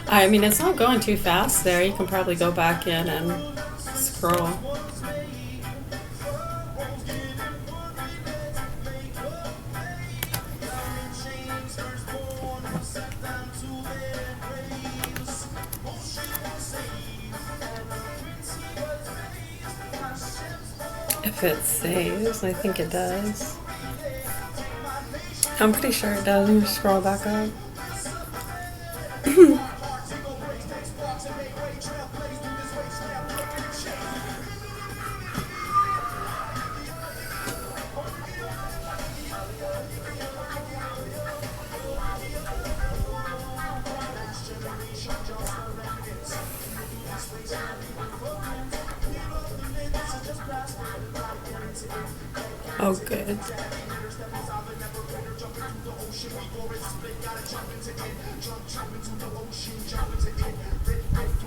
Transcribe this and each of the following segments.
I mean, it's not going too fast there. You can probably go back in and scroll. If it saves, I think it does. I'm pretty sure it does. You scroll back up. Oh, good.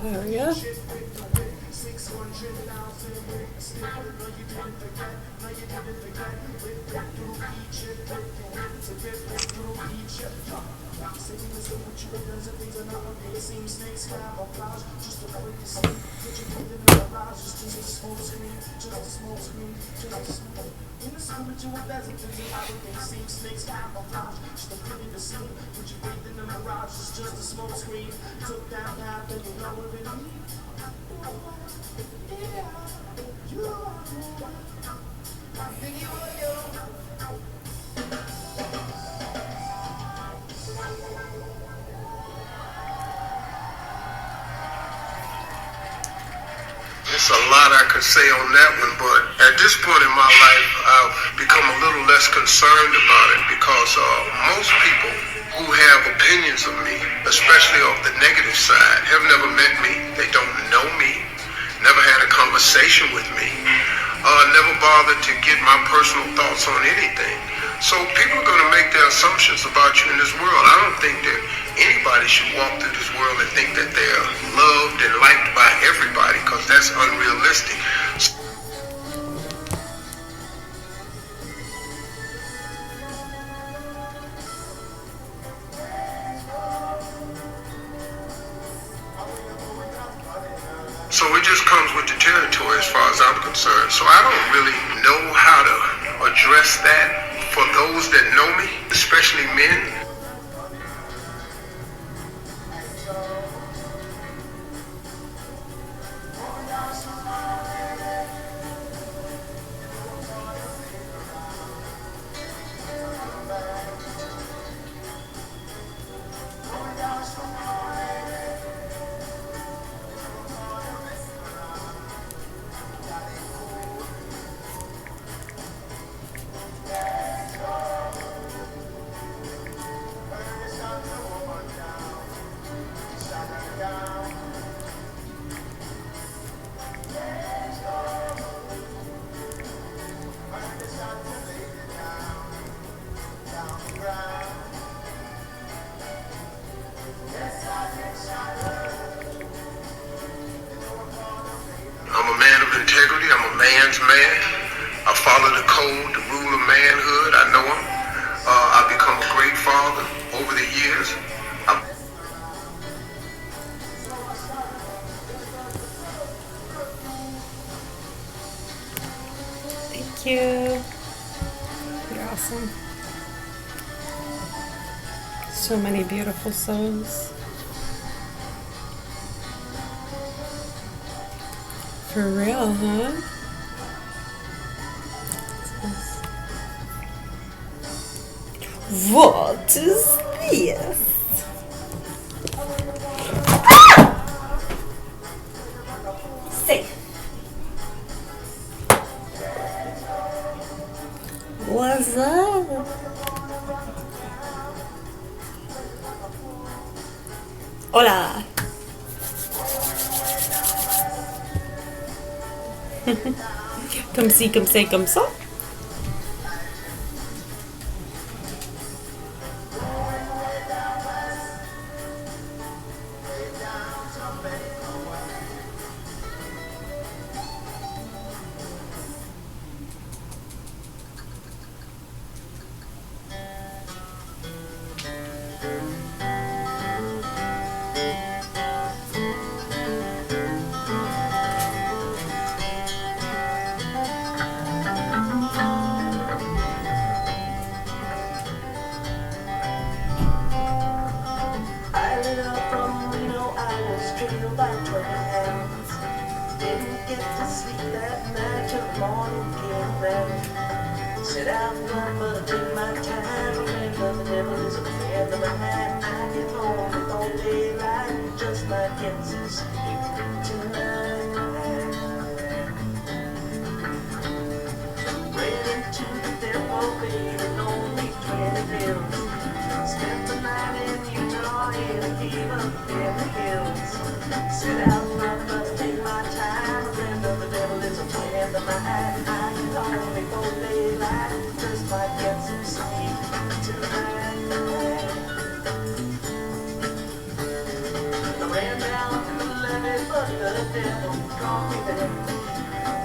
There we go. There's a lot I could say on that one, but at this point in my life, I've become a little less concerned about it because most people who have opinions of me, especially of the negative side, have never met me. They don't know me, never had a conversation with me, never bothered to get my personal thoughts on anything. So people are going to make their assumptions about you in this world. I don't think that anybody should walk through this world and think that they're loved and liked by everybody, because that's unrealistic. So it just comes with the territory as far as I'm concerned. So I don't really know how to address that for those that know me, especially men. I'm a man of integrity. I'm a man's man. I follow the code, the rule of manhood. I know them. I've become a great father over the years. Thank you. You're awesome. So many beautiful souls. For real, huh? What is this? Safe. What's up? Hola. Come see, come say, come so. get to sleep that night till the morning came around. Sit out and run, but I take my time. Remember the devil is a friend of mine. I get home before daylight, just might get some sleep tonight. Ran into the devil, baby, lonely 20 bills. Spent the night in Utah in a cave up in the hills. Sit out and run, but I take my time. Remember the devil is a friend of mine. I get home before daylight, just might get some sleep tonight. I ran down to the levee, but the devil caught me there.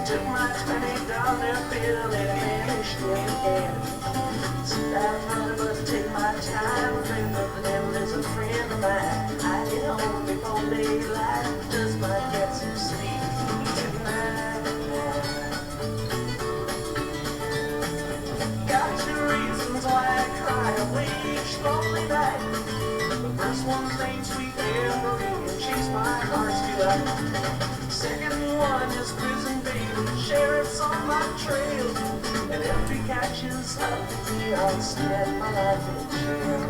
Took my $20 bill and vanished again. Sit out and run, but I take my time. Remember the devil is a friend of mine. I get home before daylight, just might get some sleep tonight. Got your reasons why I cry away each lonely night. The first one's named Sweet Memory, and she's my heart's delight. Second one is Prison Baby, sheriff's on my trail. And if he catches up with me, I'll spend my life in jail.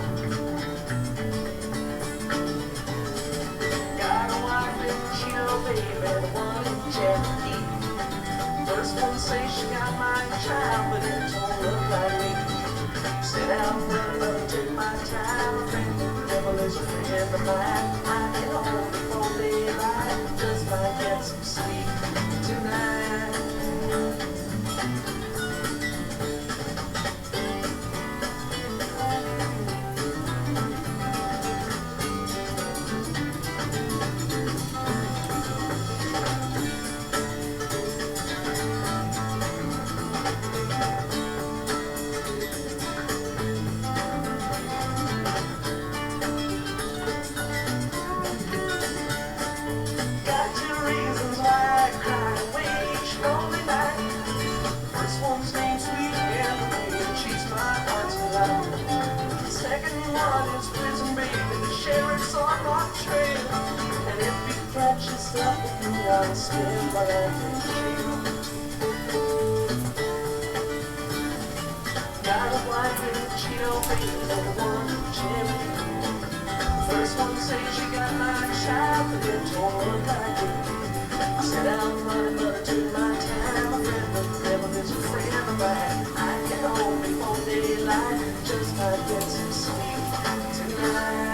Got a wife in Chino, baby, the one in Cherokee. First one says she got my child, but it don't look like me. Sit down, run, but I take my time. I think the devil is a friend of mine. I get home before daylight, just might get some sleep tonight. I'll spend my life in jail. Got a wife in Chino, baby, the one in Cherokee. First one says she got my child, but it don't look like it. Sit down, running, but I took my time. My friend, the devil is a friend of mine. I get home before daylight, just might get some sleep tonight.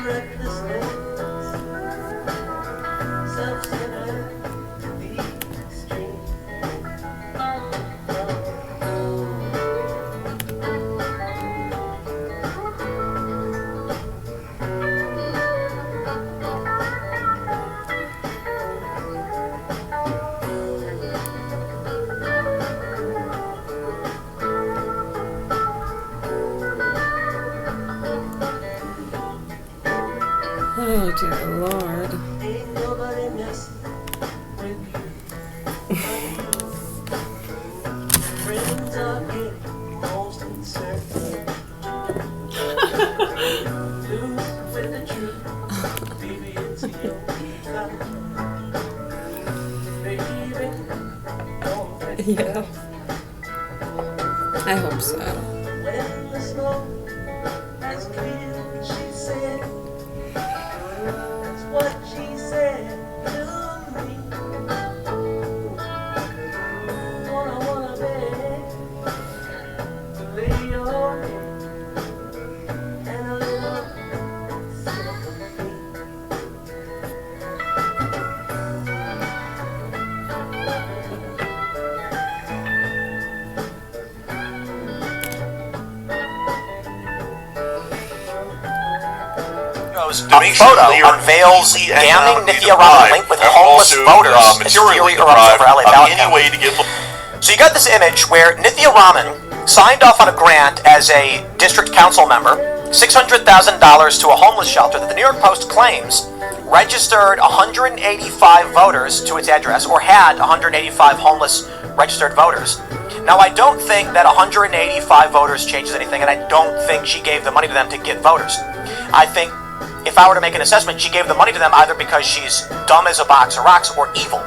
recklessness, self-centered to the extreme. Oh dear Lord. Ain't nobody messing with you. Friends are getting most uncertain. Lose with the truth, baby, it's your cut. Baby, don't let Yeah. I hope so. when the smoke has cleared, she said, that's what she said to me. Wanna beg to lay your head and a little sympathy. A photo unveils damning Nithya Raman link with homeless voters as fury erupts over LA ballot count. So you got this image where Nithya Raman signed off on a grant as a district council member, $600,000 to a homeless shelter that the New York Post claims registered 185 voters to its address, or had 185 homeless registered voters. Now, I don't think that 185 voters changes anything, and I don't think she gave the money to them to get voters. I think if I were to make an assessment, she gave the money to them either because she's dumb as a box of rocks or evil.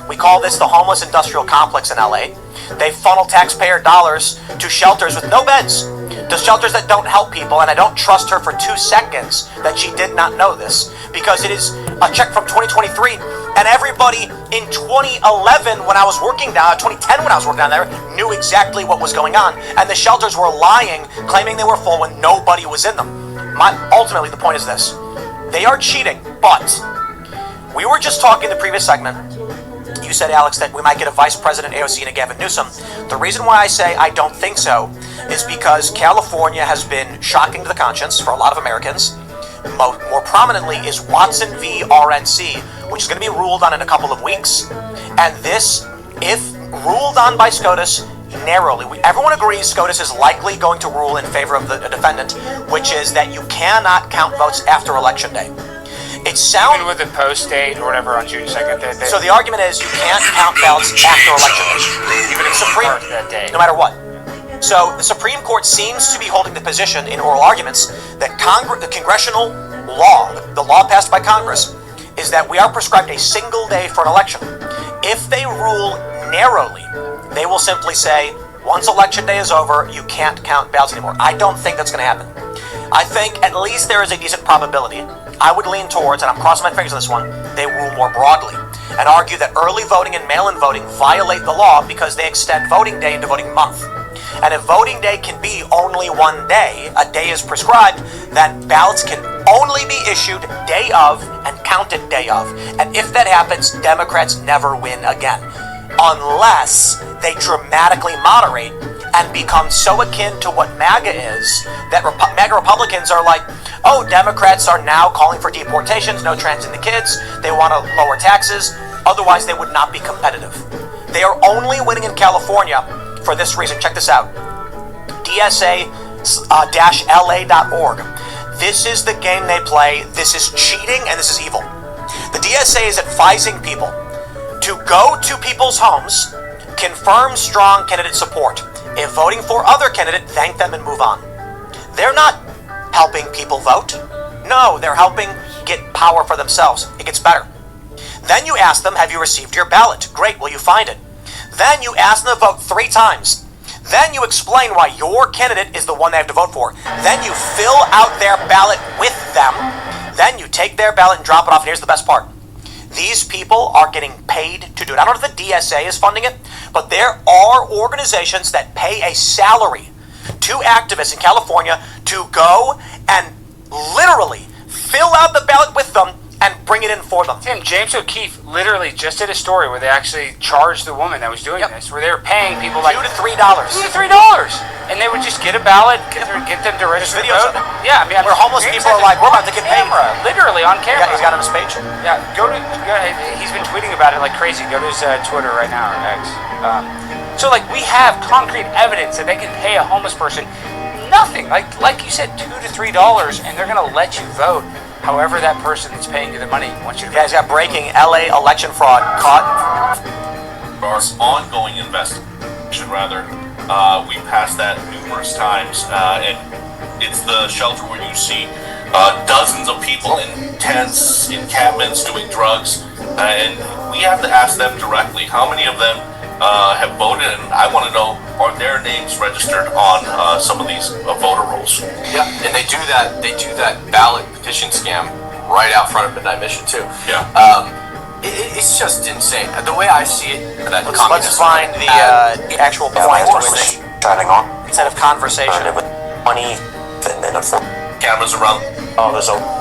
We call this the homeless industrial complex in LA. They funnel taxpayer dollars to shelters with no beds, to shelters that don't help people, and I don't trust her for 2 seconds that she did not know this, because it is a check from 2023, and everybody in 2011 when I was working down, 2010 when I was working down there, knew exactly what was going on, and the shelters were lying, claiming they were full when nobody was in them. Ultimately, the point is this. They are cheating, but we were just talking in the previous segment. You said, Alex, that we might get a vice president AOC and a Gavin Newsom. The reason why I say I don't think so is because California has been shocking to the conscience for a lot of Americans. More prominently is Watson v. RNC, which is going to be ruled on in a couple of weeks. And this, if ruled on by SCOTUS, narrowly, everyone agrees SCOTUS is likely going to rule in favor of the defendant, which is that you cannot count votes after Election Day. It sounds even with the post date or whatever on June 2nd. So the argument is you can't count ballots after Election Day, even if Supreme that day, no matter what. So the Supreme Court seems to be holding the position in oral arguments that the congressional law, the law passed by Congress, is that we are prescribed a single day for an election. If they rule narrowly, they will simply say, once Election Day is over, you can't count ballots anymore. I don't think that's going to happen. I think at least there is a decent probability. I would lean towards, and I'm crossing my fingers on this one, they rule more broadly and argue that early voting and mail-in voting violate the law because they extend voting day into voting month. And if voting day can be only one day, a day is prescribed, then ballots can only be issued day of and counted day of. And if that happens, Democrats never win again. Unless they dramatically moderate and become so akin to what MAGA is, that MAGA Republicans are like, oh, Democrats are now calling for deportations, no trans in the kids, they want to lower taxes, otherwise they would not be competitive. They are only winning in California for this reason. Check this out. DSA-LA.org. This is the game they play, this is cheating, and this is evil. The DSA is advising people to go to people's homes, confirm strong candidate support. If voting for other candidate, thank them and move on. They're not helping people vote. No, they're helping get power for themselves. It gets better. Then you ask them, have you received your ballot? Great, will you find it? Then you ask them to vote 3 times. Then you explain why your candidate is the one they have to vote for. Then you fill out their ballot with them. Then you take their ballot and drop it off. And here's the best part. These people are getting paid to do it. I don't know if the DSA is funding it, but there are organizations that pay a salary to activists in California to go and literally fill out the ballot with them, and bring it in for them. Tim, James O'Keefe literally just did a story where they actually charged the woman that was doing this, where they were paying people like $2 to $3. $2 to $3, and they would just get a ballot, get them to register. Videos of it. Yeah, I mean, where homeless James people are has like, we're about to get paid. Literally on camera. Yeah, he's got on his page. Yeah, he's been tweeting about it like crazy. Go to his Twitter right now, or X. So like we have concrete evidence that they can pay a homeless person nothing, like you said, $2 to $3, and they're gonna let you vote. However, that person that's paying you the money wants you to. Guys, got breaking LA election fraud caught. Our ongoing investigation, rather, we passed that numerous times, and it's the shelter where you see dozens of people in tents, encampments, doing drugs, and we have to ask them directly how many of them have voted, and I want to know, are their names registered on some of these voter rolls? Yeah, and they do that ballot petition scam right out front of Midnight Mission too. Yeah. It's just insane. The way I see it, that Let's find the actual point instead of conversation. Cameras around. Oh, there's a.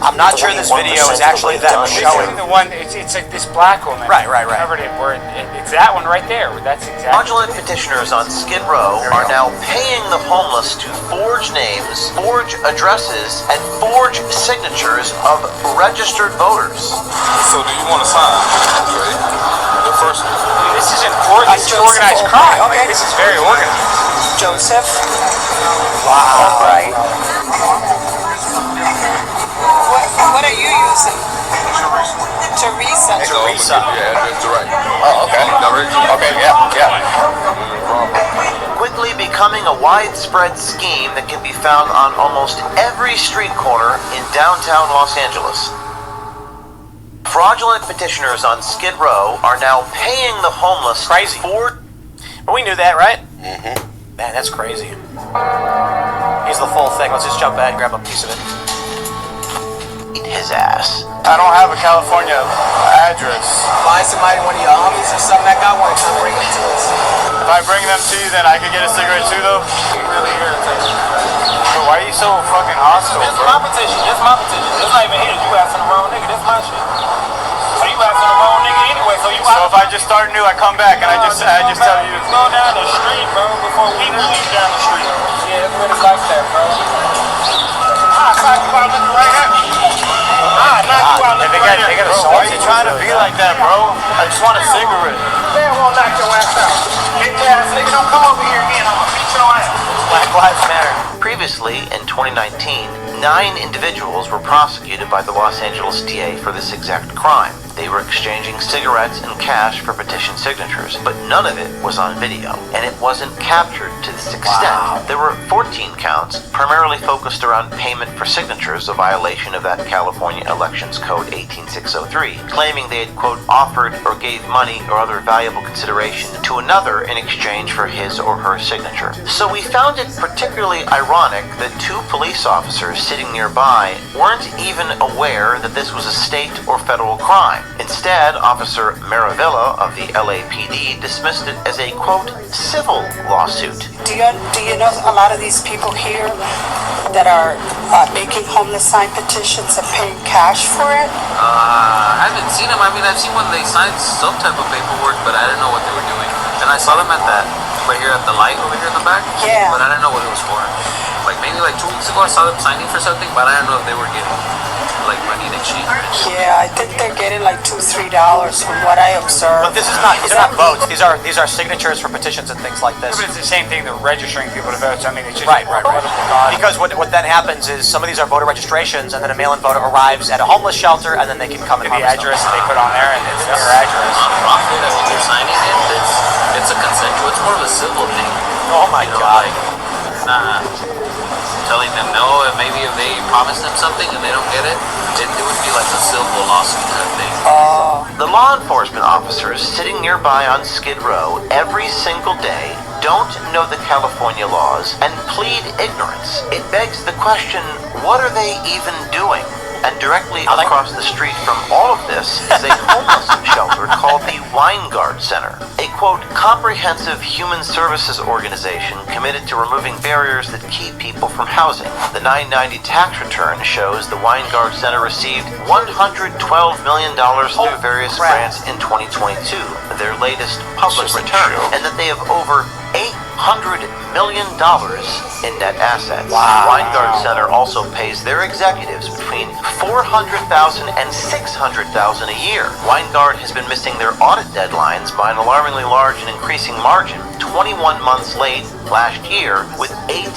I'm not sure this video is actually them showing. The one, it's like this black woman. Right. Covered it, where it's that one right there. That's exactly. Fraudulent petitioners on Skid Row are now paying the homeless to forge names, forge addresses, and forge signatures of registered voters. So, do you want to sign? Ready? The first one. This is this is organized crime. Like, this is very organized. Joseph. Wow. Right. What are you using? Teresa. Yeah, that's right. Oh, okay. Okay, yeah. Quickly becoming a widespread scheme that can be found on almost every street corner in downtown Los Angeles. Fraudulent petitioners on Skid Row are now paying the homeless Crazy. But we knew that, right? Mm-hmm. Man, that's crazy. Here's the full thing. Let's just jump ahead and grab a piece of it. Eat his ass. I don't have a California address. Find somebody, one of your homies or something that got one, come bring it to us. If I bring them to you, then I could get a cigarette too, though? It really irritates me. Bro, why are you so fucking hostile, It's bro? my petition. It's my petition. It's not even his. You asking the wrong nigga. That's my shit. So you asking the wrong nigga anyway. So you. So if I just start new, I come back and I just tell you. Go down the street, bro. Before we leave down the street. Yeah, it's really like that, bro. Knock you out looking right at me. Knock you out looking right at me. Bro, why are you trying to be like that, bro? I just want a cigarette. Man won't knock your ass out. Bitch ass nigga, don't come over here again. I'm gonna beat your ass. Black Lives Matter. Previously, in 2019, 9 individuals were prosecuted by the Los Angeles DA for this exact crime. They were exchanging cigarettes and cash for petition signatures, but none of it was on video, and it wasn't captured to this extent. Wow. There were 14 counts, primarily focused around payment for signatures, a violation of that California Elections Code 18603, claiming they had, quote, offered or gave money or other valuable consideration to another in exchange for his or her signature. So we found it particularly ironic that 2 police officers sitting nearby weren't even aware that this was a state or federal crime. Instead, Officer Maravilla of the LAPD dismissed it as a, quote, civil lawsuit. Do you know a lot of these people here that are making homeless sign petitions and paying cash for it? I haven't seen them. I mean, I've seen when they signed some type of paperwork, but I didn't know what they were doing. And I saw them at that, right here at the light over here in the back. Yeah. But I didn't know what it was for. Like maybe like 2 weeks ago, I saw them signing for something, but I didn't know if they were getting like money in exchange. Yeah, I think they're getting like $2-3 from what I observed. But this is not. These are not votes. These are signatures for petitions and things like this. But it's the same thing. They're registering people to vote. So, I mean, it's just Right. political cause. Because what then happens is some of these are voter registrations, and then a mail-in voter arrives at a homeless shelter, and then they can come and the harvest them. address that they put on there, and it's their address. Non-profit. I mean, they're signing it. It's a consensual. It's more of a civil thing. Oh my God. Like, nah. Telling them no, and maybe if they promise them something and they don't get it, it would be like a civil lawsuit kind of thing. The law enforcement officers sitting nearby on Skid Row every single day don't know the California laws and plead ignorance. It begs the question, what are they even doing? And directly across the street from all of this is a homeless shelter called the Weingard Center, a quote, comprehensive human services organization committed to removing barriers that keep people from housing. The 990 tax return shows the Weingard Center received $112 million through various grants in 2022, their latest public return, and that they have over $800 million in net assets. Wow. The Weingard Center also pays their executives between $400,000 and $600,000 a year. Weingard has been missing their audit deadlines by an alarmingly large and increasing margin, 21 months late last year with 8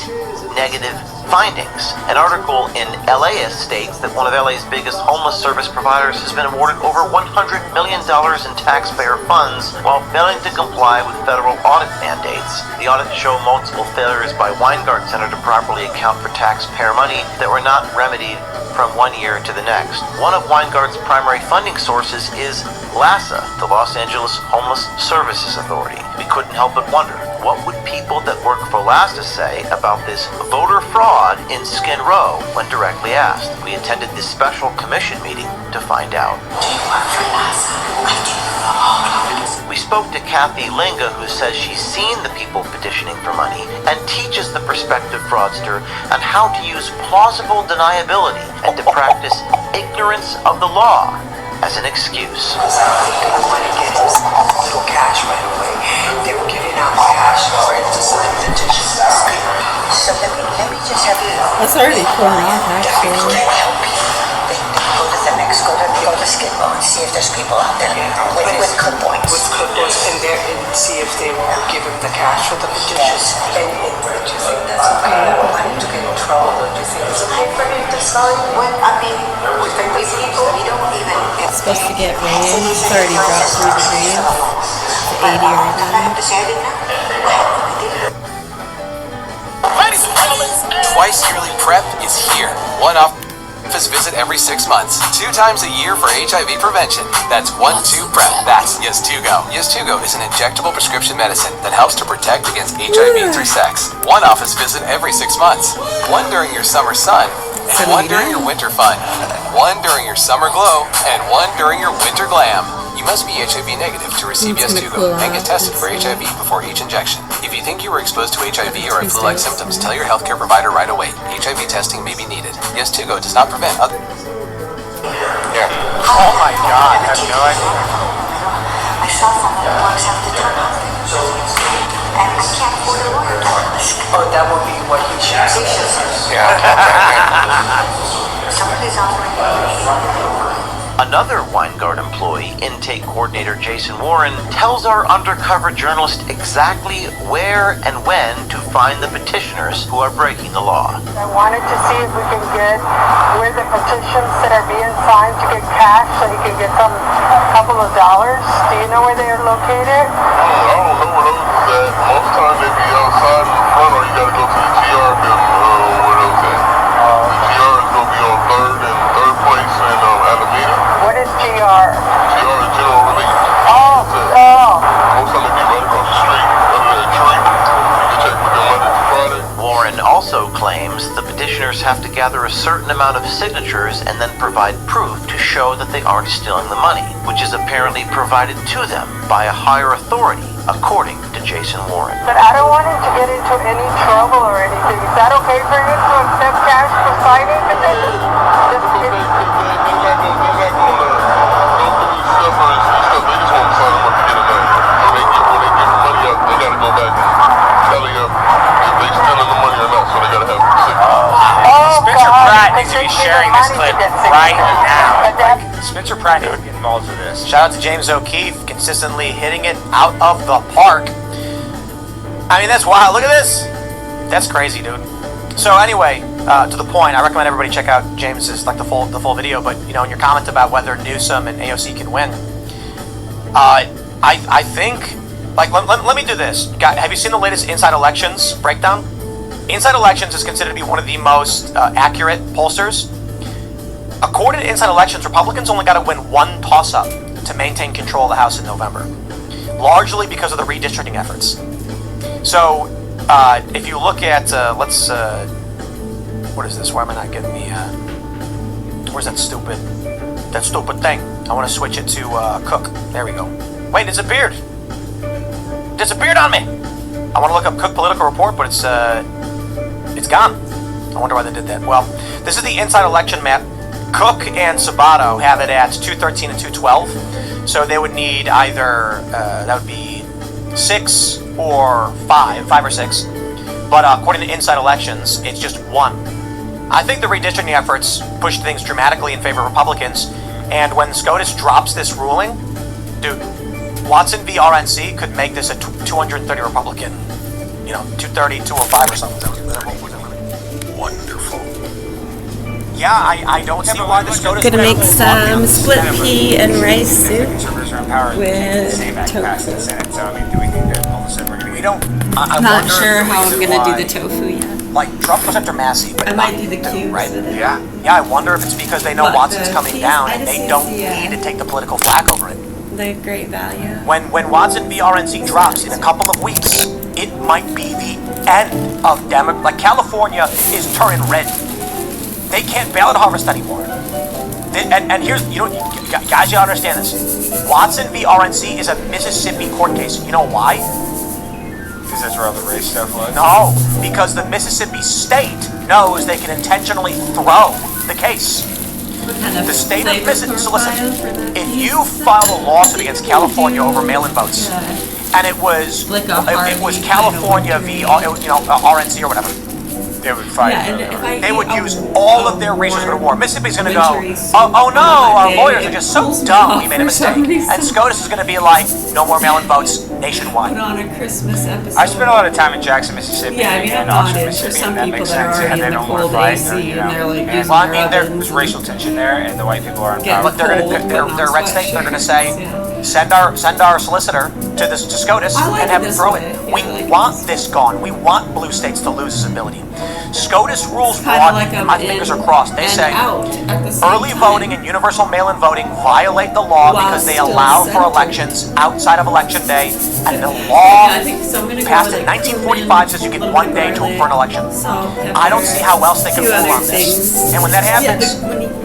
negative findings. An article in LAist states that one of LA's biggest homeless service providers has been awarded over $100 million in taxpayer funds while failing to comply with federal audit mandates. The audits show multiple failures by Weingard Center to properly account for taxpayer money that were not remedied from one year to the next. One of Weingard's primary funding sources is LASA, the Los Angeles Homeless Services Authority. We couldn't help but wonder, what would people that work for LASA say about this voter fraud in Skid Row when directly asked? We attended this special commission meeting to find out. Do you work for NASA? I do. We spoke to Kathy Linga, who says she's seen the people petitioning for money and teaches the prospective fraudster on how to use plausible deniability and to practice ignorance of the law as an excuse. Because I think they want to get his little cash right away. They were giving out cash for it to sign petitions. So let me just have you. That's already torn off, actually. They help you. They go to the next, go to Skid Row and see if there's people out there with clipboards. With clipboards in there and see if they will give him the cash for the petitions. And do you think that's okay? I don't want him to get in trouble. Or do you think it's okay for him to sign? Well, I mean, if people, we don't even. It's supposed to get rain. It's already dropped 3 degrees. It's 80 right now. I have to say I didn't know. I had no idea. Ladies and gentlemen, twice yearly PrEP is here. One office visit every 6 months, 2 times a year for HIV prevention. That's 1-2 PrEP. That's Yes2Go. Yes2Go is an injectable prescription medicine that helps to protect against HIV through sex. 1 office visit every 6 months. 1 during your summer sun, and 1 during your winter fun. 1 during your summer glow, and 1 during your winter glam. You must be HIV negative to receive Yes2Go and get tested for HIV before each injection. If you think you were exposed to HIV or have flu-like symptoms, tell your healthcare provider right away. HIV testing may be needed. Yes2Go does not prevent other... Yeah. Oh my god, I have no idea. I saw someone who works half the time. And I can't afford a lawyer to ask. Oh, that would be what he should say. Yeah. Somebody's offering. Another Weingard employee, intake coordinator Jason Warren, tells our undercover journalist exactly where and when to find the petitioners who are breaking the law. I wanted to see if we can get where the petitions that are being signed to get cash so he can get some couple of dollars. Do you know where they are located? I don't know where those is at. Most times they be outside in the front, or you gotta go to the TR building, where those at. The TR is gonna be on third place in Alameda. What is GR? GR is General Relief. Oh. Most time they be right across the street, under that tree. You can check with them Monday to Friday. Warren also claims the petitioners have to gather a certain amount of signatures and then provide proof to show that they aren't stealing the money, which is apparently provided to them by a higher authority, according to Jason Warren. But I don't want him to get into any trouble or anything. Is that okay for him to accept cash for signing petitions? Spencer Pratt needs to be sharing this clip right now. Spencer Pratt needs to be involved with this. Shout out to James O'Keefe, consistently hitting it out of the park. I mean, that's wild. Look at this. That's crazy, dude. So anyway, to the point, I recommend everybody check out James's, like the full video. But you know, in your comment about whether Newsom and AOC can win, I think, like, let me do this. Have you seen the latest Inside Elections breakdown? Inside Elections is considered to be one of the most accurate pollsters. According to Inside Elections, Republicans only got to win 1 toss-up to maintain control of the House in November, largely because of the redistricting efforts. So, if you look at, what is this? Why am I not getting the, Where's that stupid thing? I want to switch it to Cook. There we go. Wait, it disappeared. Disappeared on me. I want to look up Cook political report, but it's gone. I wonder why they did that. Well, this is the inside election map. Cook and Sabato have it at 213 and 212. So they would need either that would be 6 or 5 or 6. But according to Inside Elections, it's just 1. I think the redistricting efforts pushed things dramatically in favor of Republicans. And when SCOTUS drops this ruling, dude, Watson v. RNC could make this a 230 Republican. 230, 205 or something. Wonderful. Yeah, I don't see why the SCOTUS... Gonna make some split pea and rice soup with tofu. We don't... Not sure how I'm gonna do the tofu yet. Like, Trump goes after Massey, but I might do the cubes right? with it. Yeah, I wonder if it's because they know But Watson's the coming cheese, down I and just they see don't the, need to take the political flack over it. The great value. When Watson v. RNC drops in a couple of weeks, it might be the end of Like, California is turning red. They can't ballot harvest anymore. And here's, guys, you understand this. Watson v. RNC is a Mississippi court case. You know why? Because that's where all the race stuff was? No, because the Mississippi state knows they can intentionally throw the case. The state of Mississippi, so listen, if you filed a lawsuit against California over mail-in votes, and it was California v. RNC or whatever, they would fight. They would use all of their resources for war. Mississippi's going to go, oh no, our lawyers are just so dumb, we made a mistake. And SCOTUS is going to be like, no more mail-in votes nationwide. Put on a Christmas episode. I spent a lot of time in Jackson, Mississippi, and Oxford, for Mississippi, some and that people makes that are sense. And already they in the don't want to cold fight. AC and they're like using Well, I mean, their there's ovens racial tension there, and the white people are in Getting power. But they're red state. They're going to say, send our solicitor to SCOTUS and have them throw it. We want this gone. We want blue states to lose this ability. SCOTUS rules broad. My fingers are crossed. They say early voting and universal mail-in voting violate the law because they allow for elections outside of election day, and the law passed in 1945 says you get 1 day for an election. I don't see how else they can rule on this. And when that happens,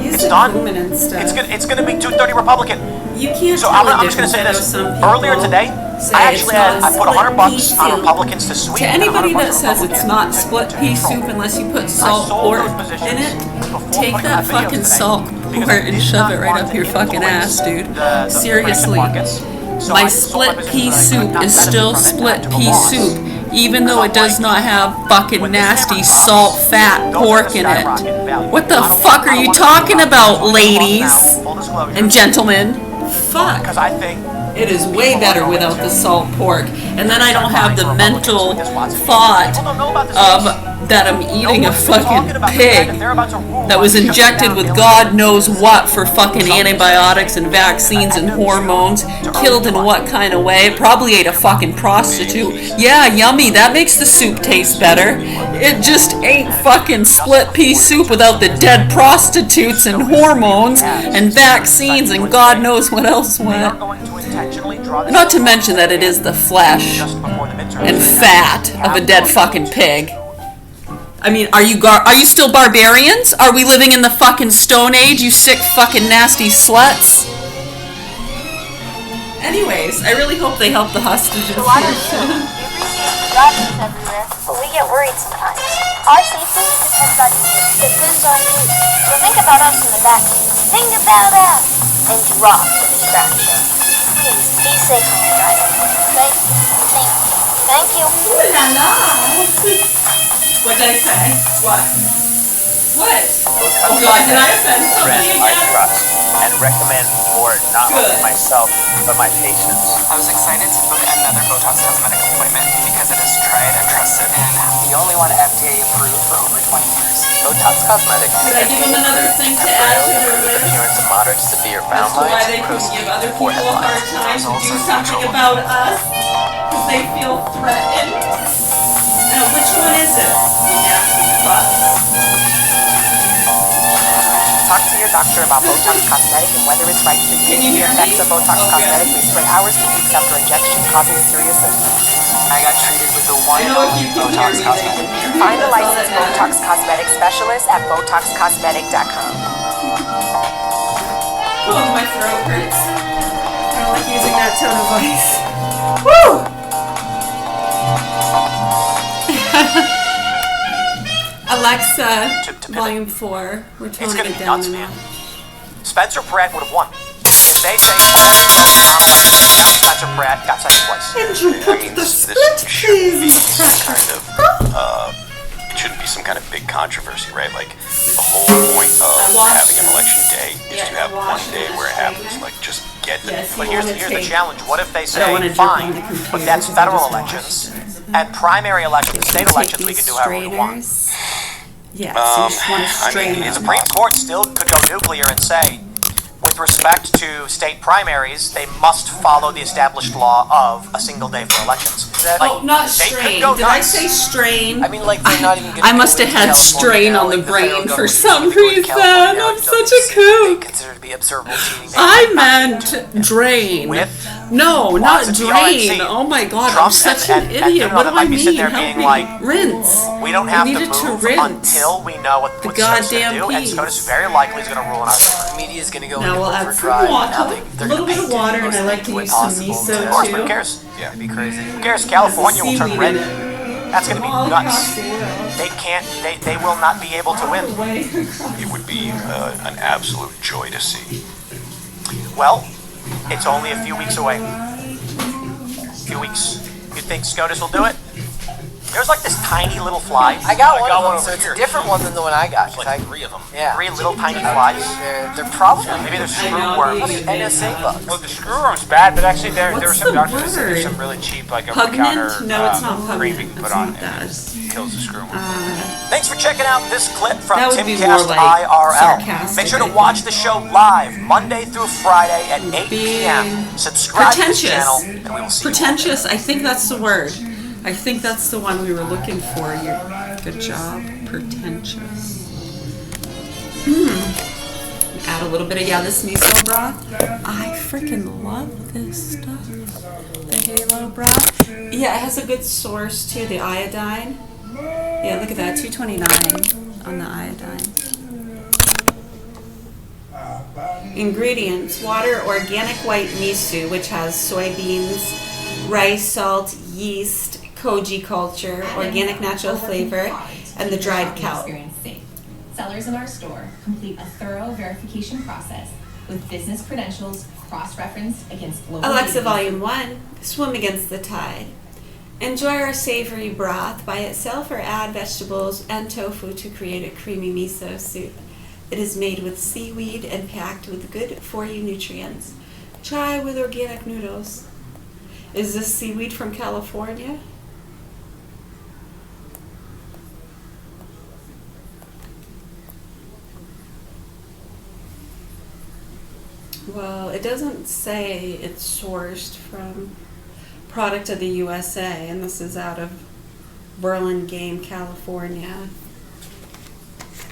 it's done. It's going to be 230 Republican. So I'm just going to say this. Earlier today, I put $100 on Republicans to sweep. To anybody that says it's not split pea soup unless you put salt pork in it, take that fucking salt pork and shove it right up your fucking ass, dude. Seriously. My split pea soup is still split pea soup, even though it does not have fucking nasty salt fat pork in it. What the fuck are you talking about, ladies and gentlemen? Fuck. Because I think it is way better without the salt pork. And then I don't have the mental thought of that I'm eating a fucking pig that was injected with God knows what for fucking antibiotics and vaccines and hormones, killed in what kind of way, probably ate a fucking prostitute. Yeah, yummy, that makes the soup taste better. It just ain't fucking split pea soup without the dead prostitutes and hormones and vaccines and God knows what else went. Not to mention that it is the flesh and fat of a dead fucking pig. I mean, are you still barbarians? Are we living in the fucking Stone Age, you sick fucking nasty sluts? Anyways, I really hope they help the hostages here. We receive dragons everywhere, but we get worried sometimes. Our safety depends on you. So think about us in the back. Think about us! And drop the distraction. Please, be safe when you're driving. Okay? Thank you. Ooh la la! What'd I say? What? What? Oh God, did I offend somebody again? I trust and recommend for not only myself, but my patients. I was excited to book another Botox cosmetic appointment because it is tried and trusted and the only one FDA approved for over 20 years. Botox Cosmetic is Did I give them another thing to add to their list? appearance of moderate to severe frown That's why lines, they can crow's give feet, other and people forehead a hard lines. time to do something about us because they feel threatened. Now, which one is it? You nasty fuck. Talk to your doctor about Botox Cosmetic and whether it's right for you. Can you hear The effects me? of Botox Oh, Cosmetic good. may spread hours to weeks after injection, causing serious symptoms. I got treated with the one and only Botox Cosmetic. Find a licensed Botox Cosmetic specialist at BotoxCosmetic.com. Oh, my throat hurts. I don't like using that tone of voice. Woo! Alexa, volume 4. We're toning it down now. Spencer Pratt would have won. If they say Spencer Pratt got second place. This shouldn't be some kind of it shouldn't be some kind of big controversy, right? Like the whole point of having an election day is to have one day where it happens. Like just get them. But here's the challenge. What if they say, fine, but that's federal elections and primary elections, state elections, we can do however we want. Yeah, so you just want to strain the Supreme Court still could go nuclear and say, with respect to state primaries, they must follow the established law of a single day for elections. Oh, not strain. Did I say strain? I mean, like, they're not even I must have had strain on the brain for some reason. I'm such a kook. Considered to be observable cheating. I meant drain. No, not drain. Oh my god, I'm such an idiot. What do I mean? Help me. Rinse. We don't have to move until we know what the goddamn do, and SCOTUS very likely is going to rule in our favor. The media is going to go now we'll add some water, a little bit of water, and I like to use some miso too. Of course, who cares? Yeah, it'd be crazy. Who cares? California will turn red. That's going to be nuts. They can't. They will not be able to win. It would be an absolute joy to see. Well, it's only a few weeks away. A few weeks. You think SCOTUS will do it? There's like this tiny little fly. I got one of them, so it's a different one than the one I got. Like 3 of them. Yeah. 3 little tiny flies. They're probably maybe they're screwworms. NSA bugs. Well, the screwworm's bad, but actually there were some doctors that said there's some really cheap like over-the-counter No, it's not cream you pugnant. can put It's on not and that. it kills the screwworm. Thanks for checking out this clip from That would be Timcast more like IRL. sarcastic, Make sure to I watch the show live Monday through Friday at 8 p.m. Subscribe to this channel, and we will see you. Pretentious. I think that's the word. I think that's the one we were looking for. Good job. Pretentious. Add a little bit of this miso broth. I freaking love this stuff. The Halo broth. Yeah, it has a good source too. The iodine. Yeah, look at that. $2.29 on the iodine. Ingredients: water, organic white miso, which has soybeans, rice, salt, yeast, koji culture, organic natural flavor, and the dried kelp. Sellers in our store complete a thorough verification process with business credentials cross-referenced against global Alexa, volume 1, swim against the tide. Enjoy our savory broth by itself or add vegetables and tofu to create a creamy miso soup. It is made with seaweed and packed with good-for-you nutrients. Try with organic noodles. Is this seaweed from California? Well, it doesn't say it's sourced from product of the USA, and this is out of Burlingame, California.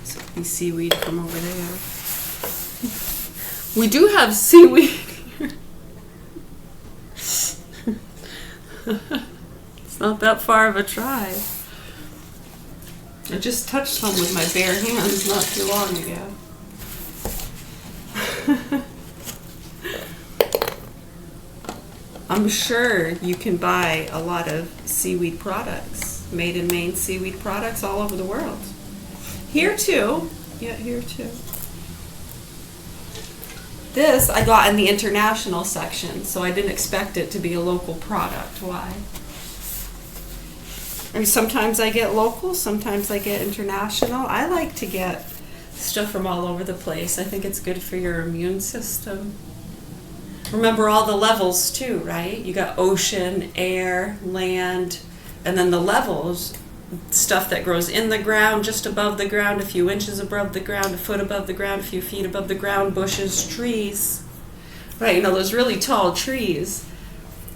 So it'd be seaweed from over there. We do have seaweed here. It's not that far of a drive. I just touched some with my bare hands not too long ago. I'm sure you can buy a lot of seaweed products, made in Maine seaweed products all over the world. Here too. Yeah, here too. This I got in the international section, so I didn't expect it to be a local product. Why? I mean, sometimes I get local, sometimes I get international. I like to get stuff from all over the place. I think it's good for your immune system. Remember all the levels too, right? You got ocean, air, land, and then the levels, stuff that grows in the ground, just above the ground, a few inches above the ground, a foot above the ground, a few feet above the ground, bushes, trees. Right, you know, those really tall trees.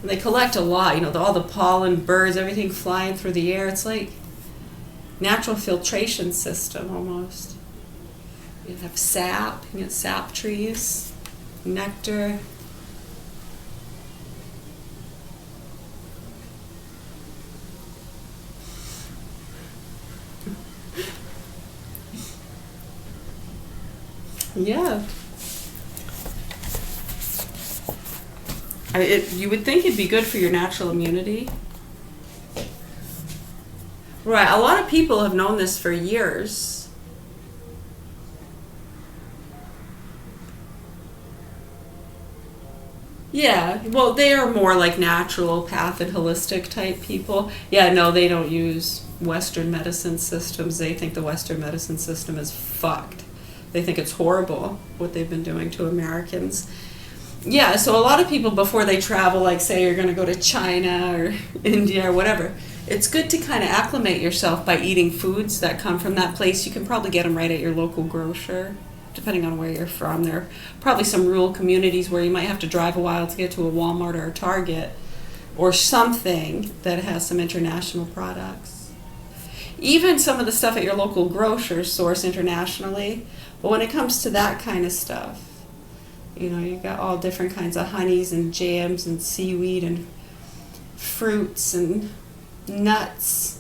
And they collect a lot, you know, all the pollen, birds, everything flying through the air. It's like natural filtration system almost. You have sap, you get sap trees, nectar. Yeah. You would think it'd be good for your natural immunity. Right, a lot of people have known this for years. Yeah, well, they are more like naturopathic and holistic type people. Yeah, no, they don't use Western medicine systems. They think the Western medicine system is fucked. They think it's horrible what they've been doing to Americans. Yeah, so a lot of people before they travel, like say you're going to go to China or India or whatever, it's good to kind of acclimate yourself by eating foods that come from that place. You can probably get them right at your local grocer, depending on where you're from. There are probably some rural communities where you might have to drive a while to get to a Walmart or a Target or something that has some international products. Even some of the stuff at your local grocer source internationally, but when it comes to that kind of stuff, you know, you've got all different kinds of honeys and jams and seaweed and fruits and nuts.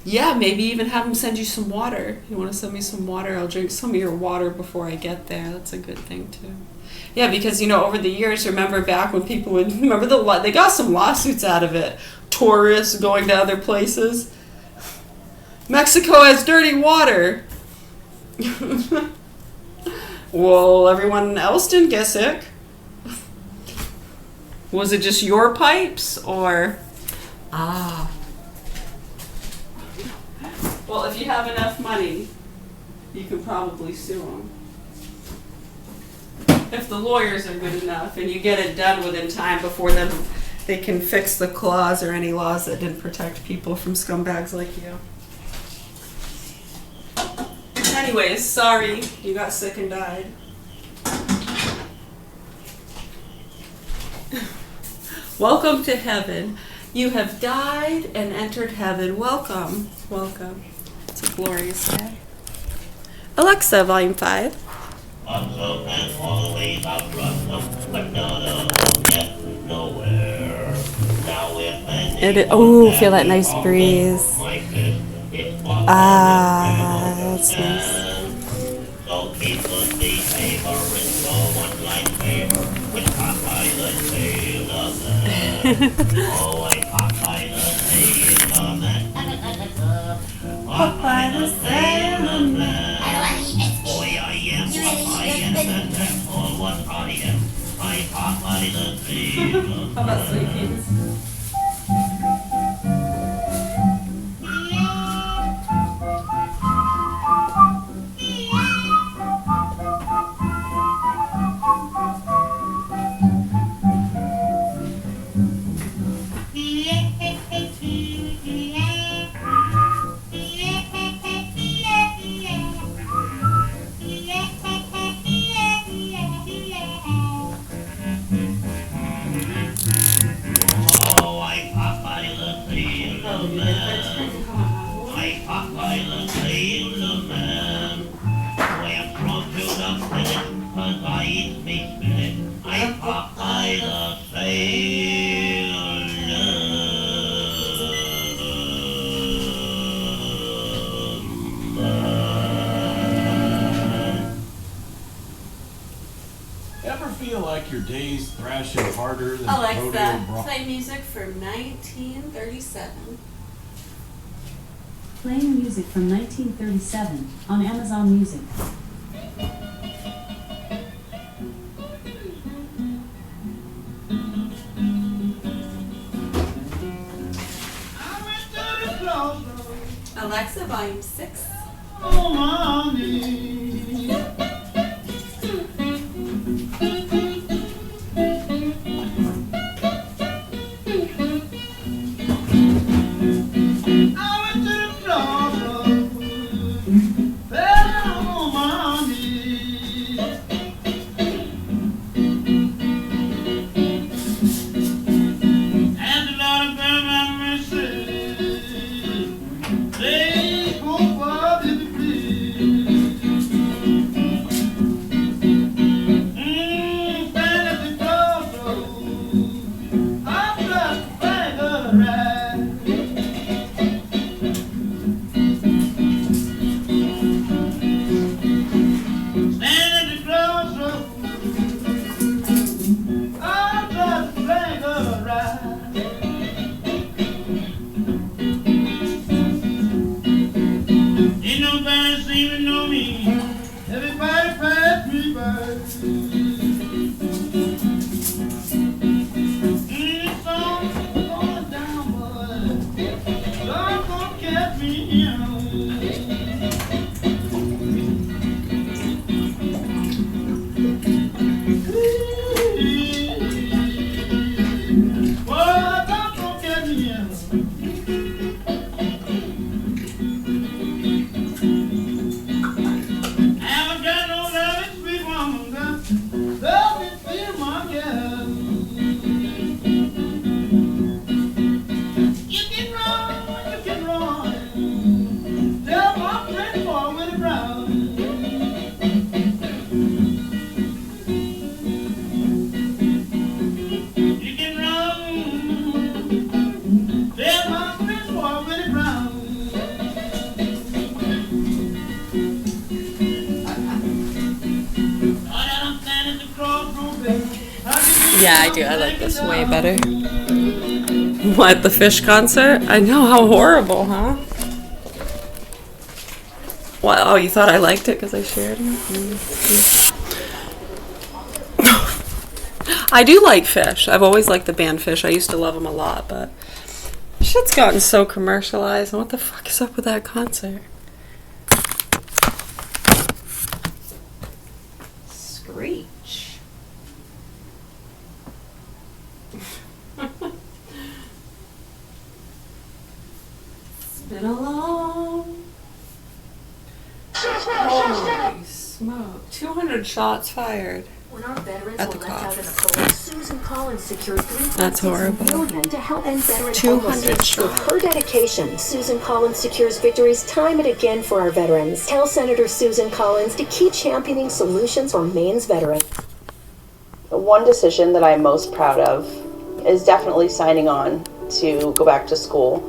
Yeah, maybe even have them send you some water. You want to send me some water? I'll drink some of your water before I get there. That's a good thing too. Yeah, because you know, over the years, remember back when people would they got some lawsuits out of it. Tourists going to other places. Mexico has dirty water. Well, everyone else didn't get sick. Was it just your pipes or? Well, if you have enough money, you can probably sue them. If the lawyers are good enough and you get it done within time before them, they can fix the clause or any laws that didn't protect people from scumbags like you. Anyways, sorry you got sick and died. Welcome to heaven. You have died and entered heaven. Welcome. Welcome. It's a glorious day. Alexa, volume 5. Oh, feel that nice breeze. That's nice. Popeye the Sailor Man. Boy, I am Popeye, and that's all what I am. I'm Popeye the Sailor Man. How about Sweet Peas? Your days thrashing harder than Alexa, play music from 1937. Playing music from 1937 on Amazon Music. Alexa, volume 6. Oh, mommy. Yeah, I do. I like this way better. What, the Fish concert? I know, how horrible, huh? What? Oh, you thought I liked it because I shared it? I do like Fish. I've always liked the band Fish. I used to love them a lot, but shit's gotten so commercialized. What the fuck is up with that concert? Screech. It's been a long... Holy smoke. 200 shots fired. When our veterans At the were left out in the cops. cold, Susan Collins secured That's horrible. $3.6 million to help end veteran 200 homelessness. With shots. her dedication, Susan Collins secures victories time and again for our veterans. Tell Senator Susan Collins to keep championing solutions for Maine's veterans. The one decision that I'm most proud of is definitely signing on to go back to school.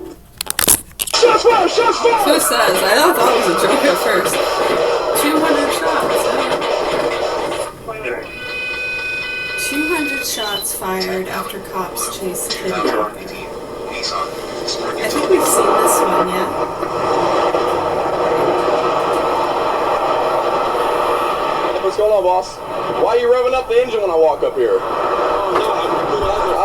So says. I thought it was a joke at first. 200 shots. 200 shots fired after cops chased kidnapper. I think we've seen this one yet. What's going on, boss? Why are you revving up the engine when I walk up here?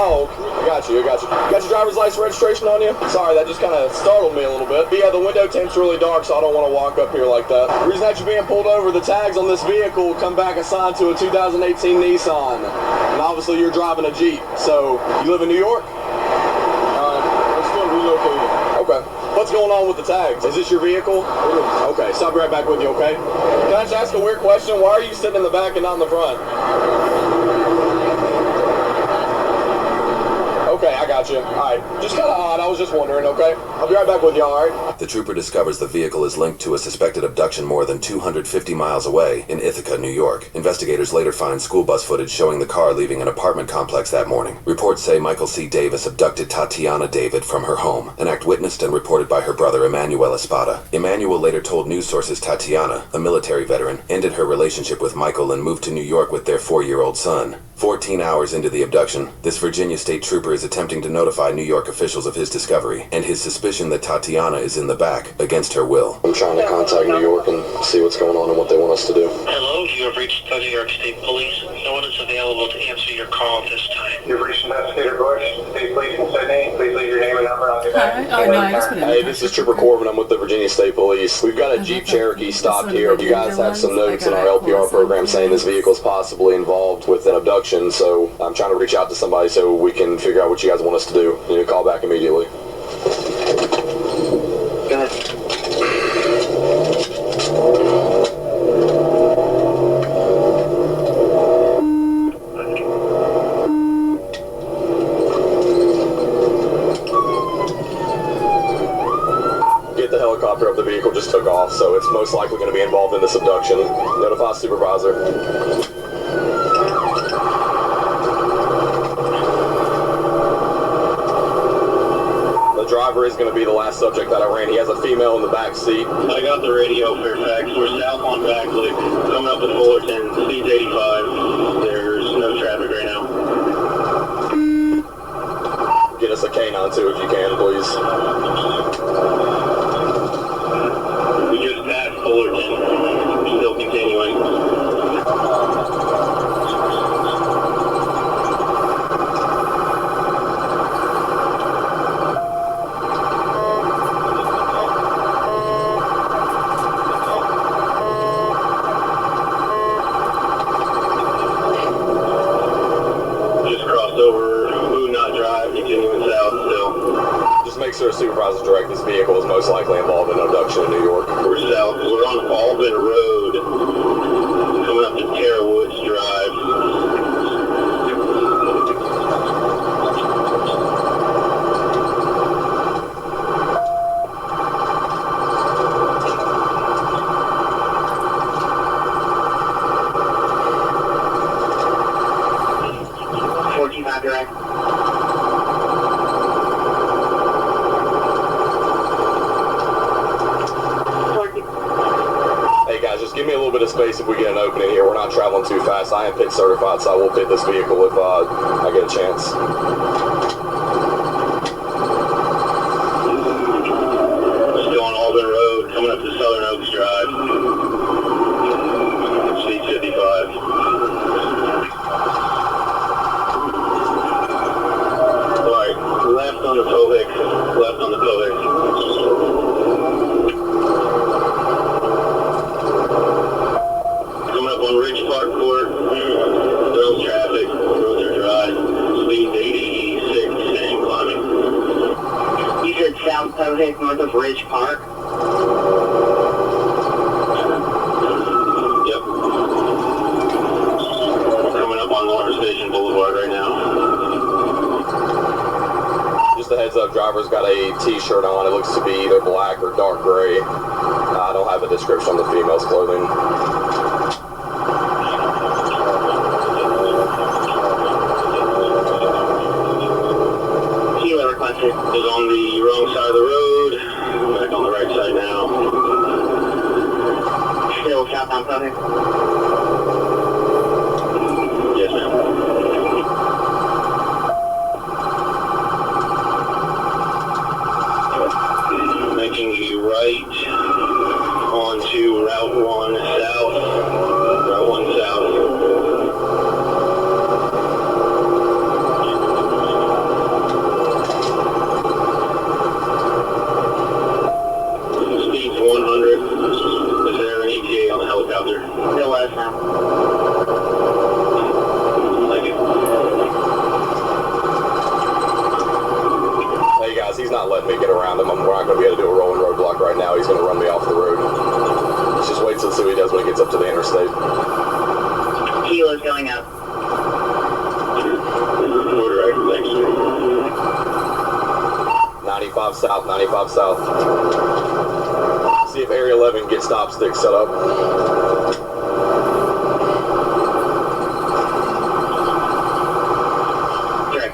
Oh, I got you. Got your driver's license registration on you? Sorry, that just kind of startled me a little bit. But yeah, the window tints really dark, so I don't want to walk up here like that. The reason that you're being pulled over, the tags on this vehicle come back assigned to a 2018 Nissan. And obviously you're driving a Jeep. So, you live in New York? I'm still relocating. Okay. What's going on with the tags? Is this your vehicle? Okay, so I'll be right back with you, okay? Can I just ask a weird question? Why are you sitting in the back and not in the front? Okay, I got you. Alright, just kind of odd. I was just wondering, okay? I'll be right back with you, alright? The trooper discovers the vehicle is linked to a suspected abduction more than 250 miles away in Ithaca, New York. Investigators later find school bus footage showing the car leaving an apartment complex that morning. Reports say Michael C. Davis abducted Tatiana David from her home, an act witnessed and reported by her brother Emmanuel Espada. Emmanuel later told news sources Tatiana, a military veteran, ended her relationship with Michael and moved to New York with their 4-year-old son. 14 hours into the abduction, this Virginia state trooper is attempting to notify New York officials of his discovery and his suspicion that Tatiana is in the back against her will. I'm trying to contact New York and see what's going on and what they want us to do. Hello, you have reached the New York State Police. No one is available to answer your call at this time. You've reached Investigator Bush, State Police in Sydney. Please leave your name and number. I'll get back. Hey, this is Trooper Corbin. I'm with the Virginia State Police. We've got a Jeep Cherokee stopped here. You guys have some notes in our LPR program saying this vehicle is possibly involved with an abduction, so I'm trying to reach out to somebody so we can figure out what you guys want us to do. You need to call back immediately. Go ahead. Get the helicopter up. The vehicle just took off, so it's most likely going to be involved in this abduction. Notify supervisor. Driver is going to be the last subject that I ran. He has a female in the back seat. I got the radio, Fairfax. We're south on Backley, coming up with Fullerton, speed's 85. There's no traffic right now. Get us a K9 too if you can, please. We just passed Fullerton. Still continuing. Make sure supervisors direct this vehicle is most likely involved in an abduction in New York. We're south. We're on Albin Road, coming up to Terra Woods Drive. Give me a little bit of space if we get an opening here. We're not traveling too fast. I am pit certified, so I will pit this vehicle if I get a chance. Still on Alden Road, coming up to Southern Oaks Drive. Speed 55. Alright, left on the Povix. Left on the Povix. Coming up on Ridge Park Court. There's traffic. Roads are dry. Speed 86 and climbing. You said South Pohick, north of Ridge Park? Yep. Coming up on Water Station Boulevard right now. Just a heads up, driver's got a t-shirt on. It looks to be either black or dark gray. I don't have a description on the female's clothing. Is on the wrong side of the road. Back on the right side now. Still southbound Pohick? Yes, ma'am. Making a right onto Route 1 South. Route 1 South. Speed's 100. Is there an ETA on the helicopter? Still let us know. Thank you. Hey guys, he's not letting me get around him. We're not going to be able to do a rolling roadblock right now. He's going to run me off the road. Let's just wait till see what he does when he gets up to the interstate. Kilo's going up. We're direct, thanks. 95 south, 95 south. See if Area 11 gets stop sticks set up. Okay.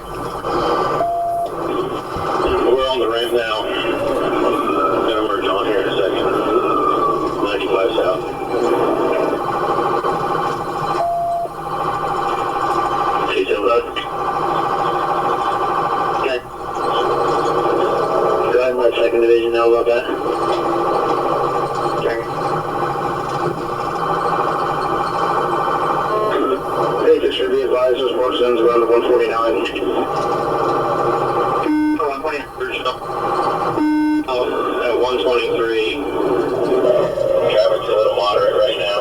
We're on the ramp now. Gonna merge on here in a second. 95 south. Detail left. Good. Go ahead and let 2nd Division know about that. Hey, this should be advised, there's more zones around the 149. Oh, 149. At 123, traffic's a little moderate right now.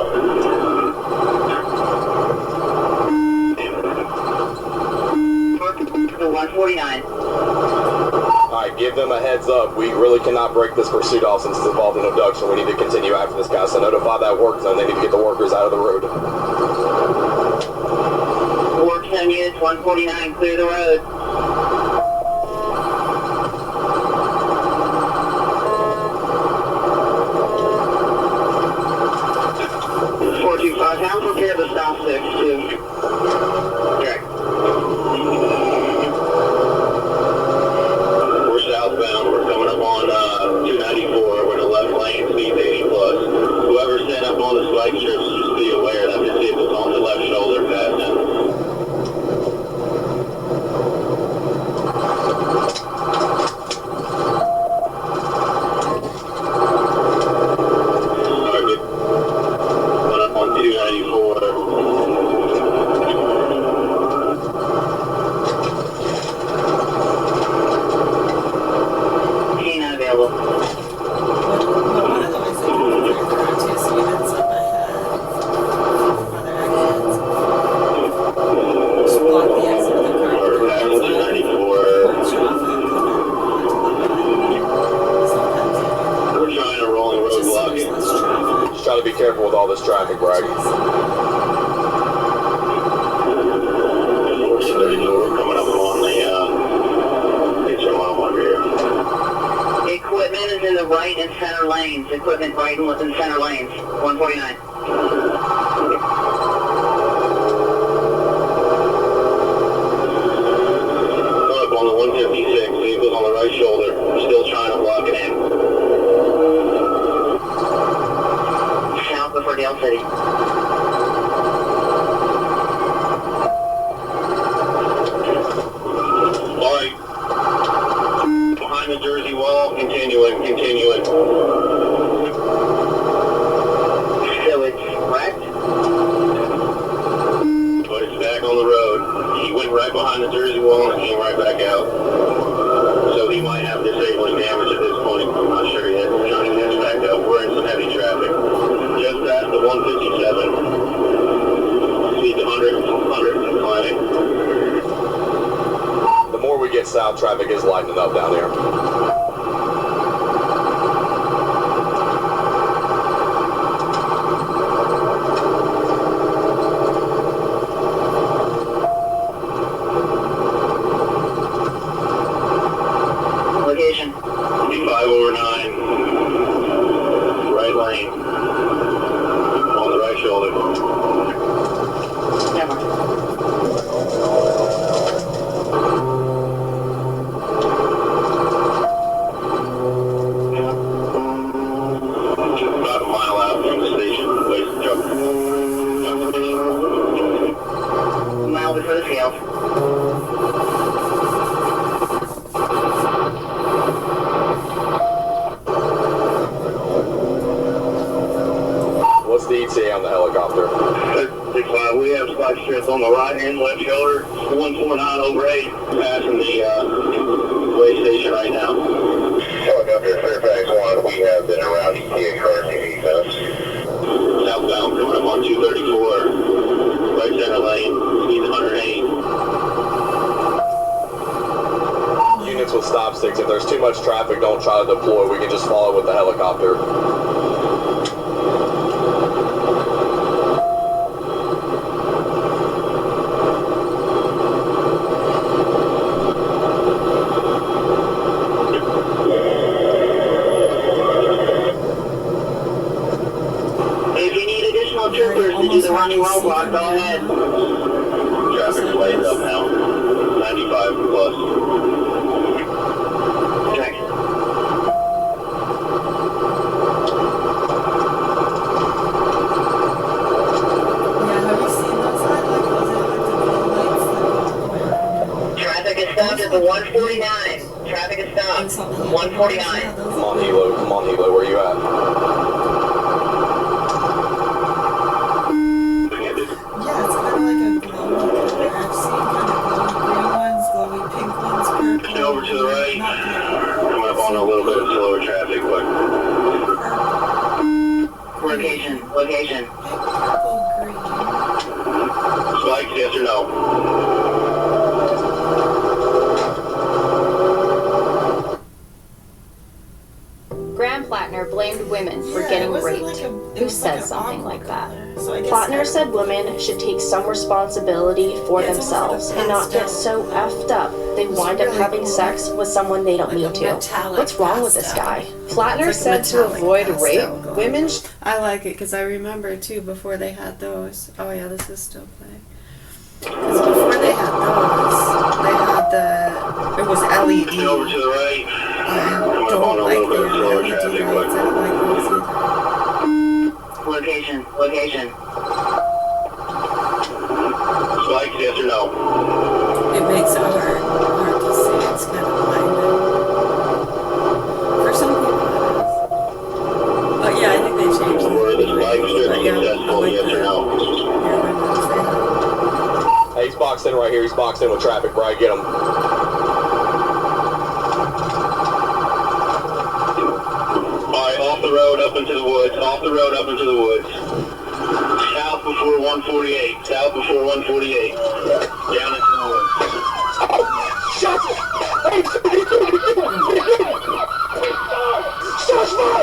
The 149. Alright, give them a heads up. We really cannot break this pursuit off since it's involved in abduction. We need to continue after this guy, so notify that work zone. They need to get the workers out of the road. Work zone units, 149, clear the road. How prepare the stop sticks too? Okay. We're southbound. We're coming up on 294. We're in the left lane, speed 80 plus. Whoever's set up on the spike strips, just be aware that this vehicle's on the left shoulder passing. Careful with all this traffic, Bragg. We're coming up on the HMO here. Equipment is in the right and center lanes. Equipment right and left and center lanes. 149. Up on the 156. Vehicle's on the right shoulder. Still trying to block it in. South before Dale City. Alright. Behind the Jersey wall, continuing. So it's wrecked? But it's back on the road. He went right behind the Jersey wall and came right back out. So he might have disabling damage at this point. I'm not sure yet. We're trying to catch back up. We're in some heavy traffic. Just past the 157. Speed 100 and climbing. The more we get south, traffic is lightening up down here. Location. 5 over 9. Right lane. On the right shoulder. Never. About a mile out from the station. Place the truck. A mile before the field. What's the ETA on the helicopter? 6-5. We have spike strips on the right and left shoulder. 149 over 8. Passing the way station right now. Helicopter Fairfax 1. We have been around ETA crossing defense. Southbound coming up on 234. Right center lane. Speed 108. Units with stop sticks. If there's too much traffic, don't try to deploy. We can just follow with the helicopter. If you need additional troopers to do the running roadblock, go ahead. Traffic's laid up now. 95 plus. Check. Traffic is stopped at the 149. Traffic is stopped. 149. Come on, Hilo, where you at? Yeah, it's kind of like a glowy color. I've seen kind of glowy green ones, glowy pink ones, purple. Over to the right. Coming up on a little bit of slower traffic, but. Location. Purple, green. Spikes, yes or no? Graham Plattner blamed women for getting raped. Who says something like that? Plattner said women should take some responsibility for themselves and not get so effed up they wind up having sex with someone they don't need to. What's wrong with this guy? Plattner said to avoid rape, women I like it because I remember too before they had those. Oh yeah, this is still playing. Because before they had those, they had It was LED. Over to the right. I don't like the LED lights. I don't like those either. Location. Spikes, yes or no? It makes it hard to see. It's kind of blinding. For some people it is. But yeah, I think they changed it. Were the spikes successful, yes or no? Hey, he's boxed in right here. He's boxed in with traffic, Brian. Get him. Alright, off the road, up into the woods. South before 148. Down into the woods. Shots fired!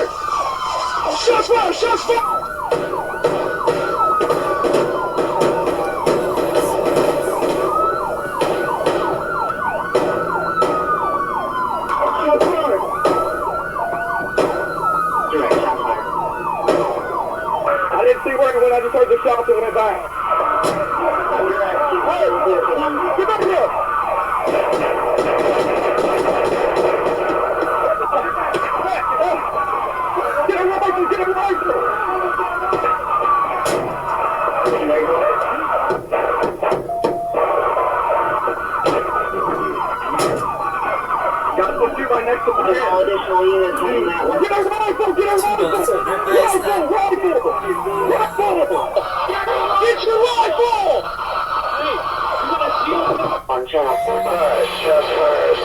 I didn't see where when I just heard the shots and went back. Hey, get back here! Get a rifle! We'll shoot right next to the head. All additional units on that one. Get a rifle! Get a rifle! Get your rifle! Hey, you gonna shoot? On channel 4. Shots fired.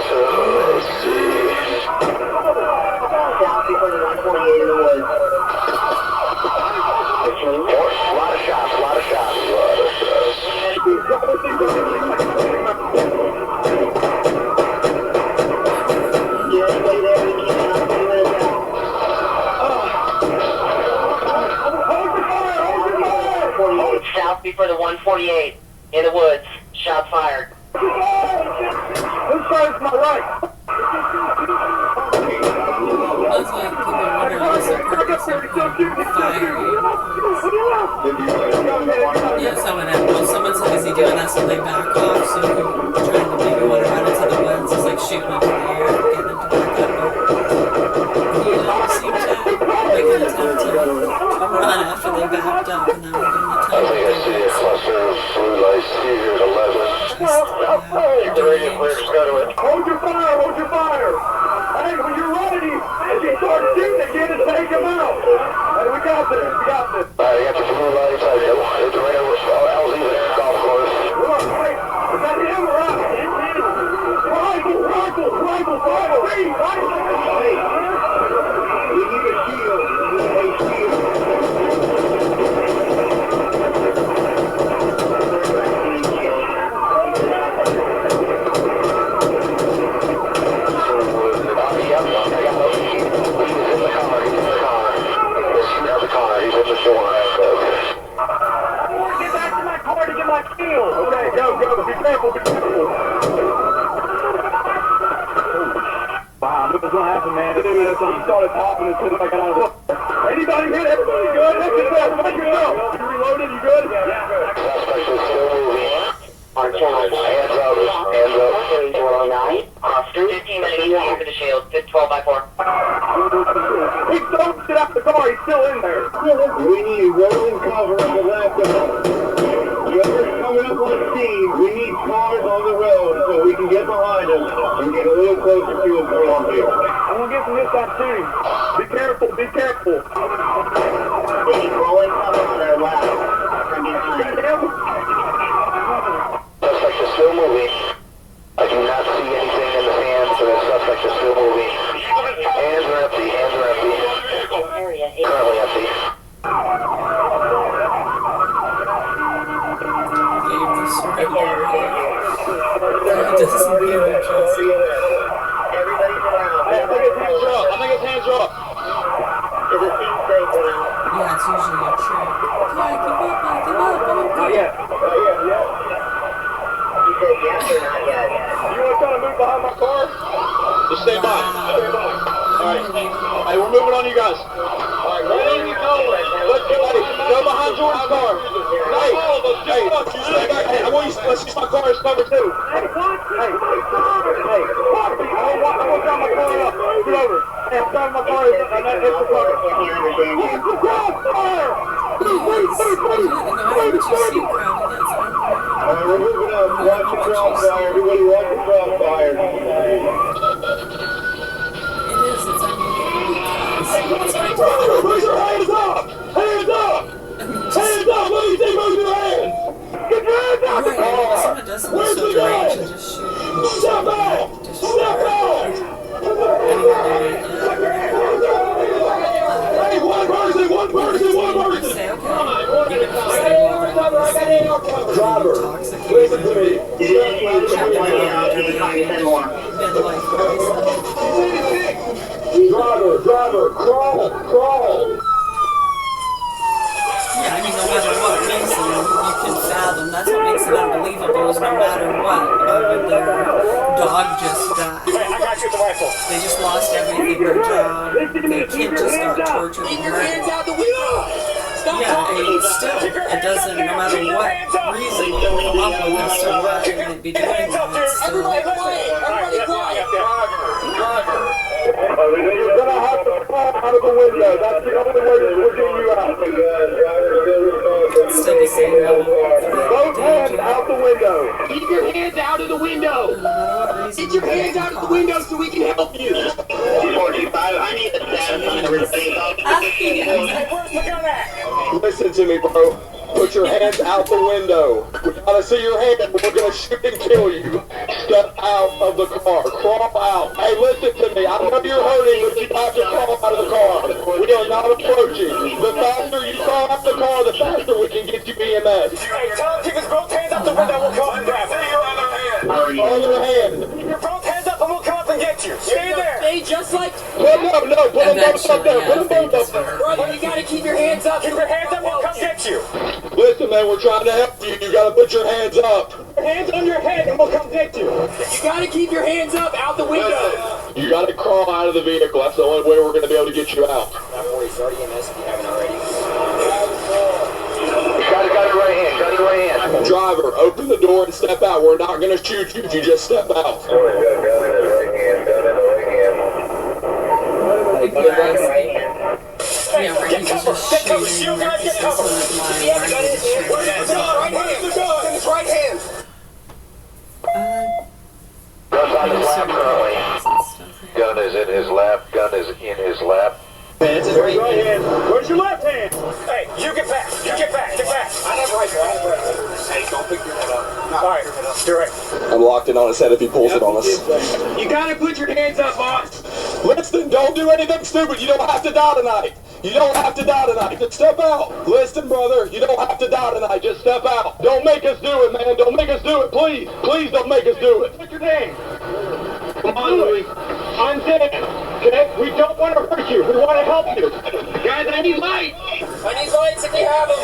South before the 148 in the woods. A lot of shots, a lot of shots. Get anybody there, we keep it up, 2 minutes out. South before the 148 in the woods. Shots fired. Who's fired to my right? That's why people wonder what's the purpose of firing. Yeah, someone said, is he doing that so they back off? So you're trying to maybe want to run into the woods. It's like shooting up in the air and getting them to back up. He seemed to make an attempt to run after they backed up, and that would have been the time to do it. Hold your fire, hold your fire! Hey, when you're ready, if you start shooting again, and take him out! Hey, we got this, we got this. Alright, you got your blue lights, it's right over LZ golf course. Look, wait, is that him or us? Rifle! Hey, we need a shield, we need a shield. Get back to my car to get my shield. Okay, go. Be careful. Wow, look what's gonna happen, man. He started popping as soon as I got out of the... Anybody good? Everybody good? Make yourself. You reloaded? You good? Yeah. Suspect is still moving. On channel 4. Hands up. 409. Cross street. 15 minutes here for the shield. 12 by 4. He don't get out the car. He's still in there. We need rolling cover on the left of us. Whoever's coming up on the scene, we need cars on the road so we can get behind them and get a little closer to what's going on here. I'm gonna get from this side too. Be careful. We need rolling cover on their left from behind. Suspect is still moving. I do not see anything in the hands, so the suspect is still moving. Hands are empty. Currently empty. Everybody's around. I think it's hands up. Is it seem safe around? Yeah, it's usually a trick. Give up. Not yet. You said yes or not yet? You want to try to move behind my car? Just stay by. Alright. Hey, we're moving on you guys. Alright, where are you going? Go behind Jordan's car. Hey, I want you to let's use my car as cover too. Hey, I'm gonna drive my car up. Get over. Hey, I'm driving my car and that hits the car. Watch the crossfire! Alright, we're moving up. Watch the crossfire. Everybody watch the crossfire. Put your hands up! Hands up! Hands up! Let me see both your hands! Get your hands out the car! Where's the gun? Step back! Step back! Hey, one person! Driver, listen to me. Driver, crawl. Yeah, I mean, no matter what reason you can fathom, that's what makes it unbelievable is no matter what, their dog just died. I got you with the rifle. They just lost everything, their job, their kid just got tortured and murdered. Yeah, and still, it doesn't, no matter what reason you can come up with as to why they might be doing that, it's still... You're gonna have to fall out of the window. That's the only way we'll get you out. still the same Both hands out the window. Keep your hands out of the window. Get your hands out of the window so we can help you. 45, I need the status on everything. Listen to me, bro. Put your hands out the window. We gotta see your hand. We're gonna shoot and kill you. Step out of the car. Crawl out. Hey, listen to me. I know you're hurting, but you have to crawl out of the car. We are not approaching. The faster you crawl out the car, the faster we can get you EMS. Hey, tell him keep his both hands up the window. We'll come and grab him. See your other hand. Other hand. Keep your both hands up and we'll come up and get you. Stay there. Stay just like. No, put them both up there. Put them both up there. Bro, you gotta keep your hands up. Keep your hands up. We'll come get you. Listen, man, we're trying to help you. You gotta put your hands up. Hands on your head and we'll come get you. You gotta keep your hands up out the window. You gotta crawl out of the vehicle. That's the only way we're gonna be able to get you out. Start EMS if you haven't already. Got your right hand. Got your right hand. Driver, open the door and step out. We're not gonna shoot you. You just step out. Gun in his right hand. Gun in his right hand. Yeah, where he's just shooting. You guys get cover. Yeah, the gun in his hand. Where's the gun? Right hand. Where's the gun? In his right hand. Gun's on his lap currently. Gun is in his lap. Gun is in his lap. It's his right hand. Where's your left hand? Hey, you get back. You get back. Get back. I have right hand. Hey, don't pick your head up. All right. You're right. I'm locked in on his head if he pulls it on us. You gotta put your hands up, boss. Listen, don't do anything stupid. You don't have to die tonight. You don't have to die tonight. Just step out. Listen, brother, you don't have to die tonight. Just step out. Don't make us do it, man. Don't make us do it, please. Please don't make us do it. What's your name? Come on, Louis. I'm dead. Okay? We don't want to hurt you. We want to help you. Guys, I need lights. I need lights if you have them.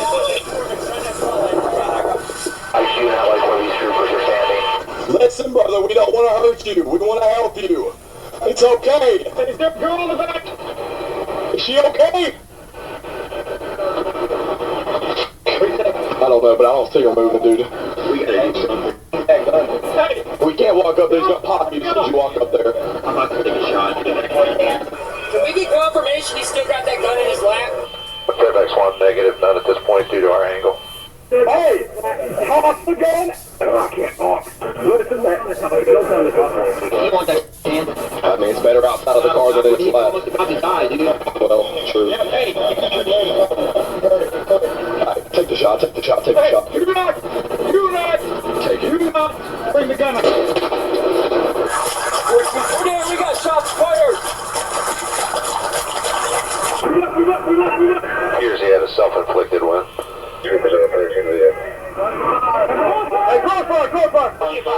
I see that like where these troopers are standing. Listen, brother, we don't want to hurt you. We want to help you. It's okay. Is there a girl in the back? Is she okay? I don't know, but I don't see her moving, dude. We gotta do something. Hey. We can't walk up there. He's gonna pop you as soon as you walk up there. I'm about to take a shot. Can we get confirmation he's still got that gun in his lap? Fairfax 1 negative, none at this point due to our angle. Hey, toss the gun. I can't talk. Listen, man. Don't tell the gun. You want that hand? I mean, it's better outside of the car than in its lap. About to die, dude. Well, true. Hey. Alright, take the shot, take the shot, take the shot. Do not Take it. bring the gun up. Damn, we got shots fired. We look. Appears he had a self-inflicted one. Troopers are approaching the Hey, go for it.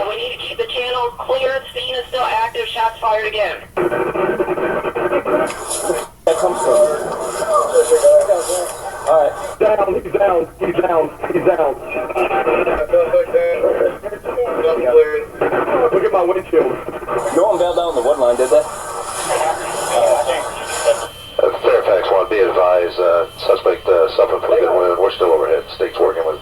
We need to keep the channel clear. The scene is still active. Shots fired again. That comes from. Alright. He's down. Look at my windshield. No one bailed out on the wood line, did they? Fairfax 1, be advised, suspect self-inflicted wound. We're still overhead. State's working with.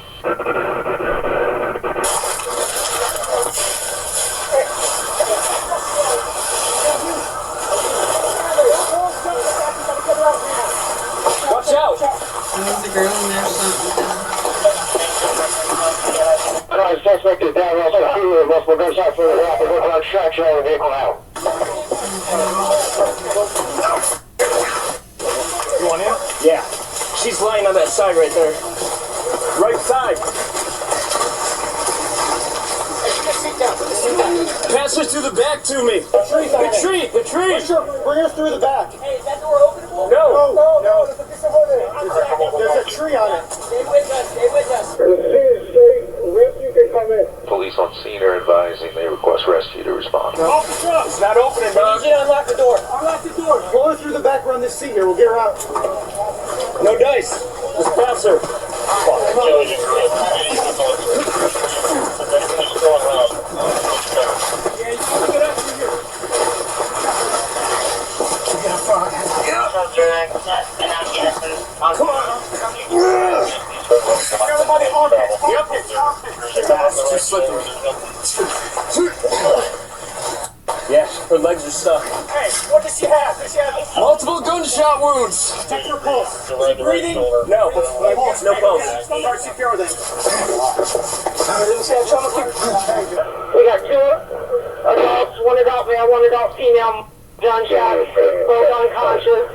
Watch out. There's a girl in there or something. Suspect is down outside of multiple gunshots for the rock. We're working on extraction of the vehicle now. You want in? Yeah. She's lying on that side right there. Right side. Pass her through the back to me. The tree. Bring her through the back. Hey, is that door openable? No. There's a tree on it. Stay with us. You can come in. Police on scene are advising they request rescue to respond. Off the truck. It's not opening, dog. You need to unlock the door. Unlock the door. Pull her through the back, run this seat here. We'll get her out. No dice. Just pass her. Come on. Everybody on it. Yep. Too slippery. Yeah, her legs are stuck. Hey, what does she have? Does she have Multiple gunshot wounds. Check her pulse. Is she breathing? No, no pulse. Start CPR then. We got 2 adults, 1 adult male, 1 adult female, gunshots, both unconscious,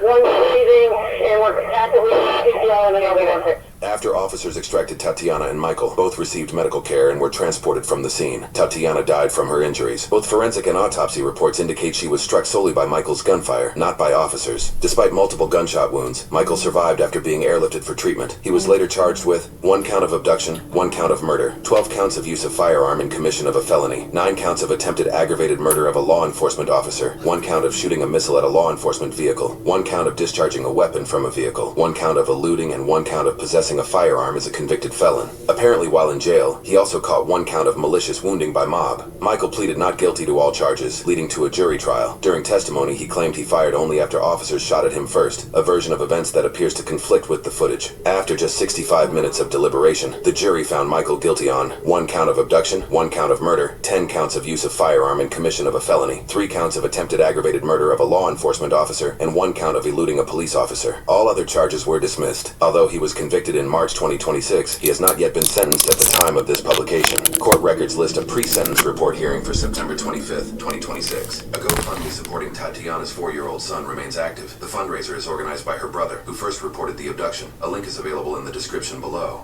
1 breathing, and we're actively CPR and another one. After officers extracted Tatiana and Michael, both received medical care and were transported from the scene. Tatiana died from her injuries. Both forensic and autopsy reports indicate she was struck solely by Michael's gunfire, not by officers. Despite multiple gunshot wounds, Michael survived after being airlifted for treatment. He was later charged with 1 count of abduction, 1 count of murder, 12 counts of use of firearm in commission of a felony, 9 counts of attempted aggravated murder of a law enforcement officer, 1 count of shooting a missile at a law enforcement vehicle, 1 count of discharging a weapon from a vehicle, 1 count of eluding, and 1 count of possessing a firearm as a convicted felon. Apparently, while in jail, he also caught 1 count of malicious wounding by mob. Michael pleaded not guilty to all charges, leading to a jury trial. During testimony, he claimed he fired only after officers shot at him first, a version of events that appears to conflict with the footage. After just 65 minutes of deliberation, the jury found Michael guilty on 1 count of abduction, 1 count of murder, 10 counts of use of firearm in commission of a felony, 3 counts of attempted aggravated murder of a law enforcement officer, and 1 count of eluding a police officer. All other charges were dismissed. Although he was convicted in March 2026, he has not yet been sentenced at the time of this publication. Court records list a pre-sentence report hearing for September 25th, 2026. A GoFundMe supporting Tatiana's 4-year-old son remains active. The fundraiser is organized by her brother, who first reported the abduction. A link is available in the description below.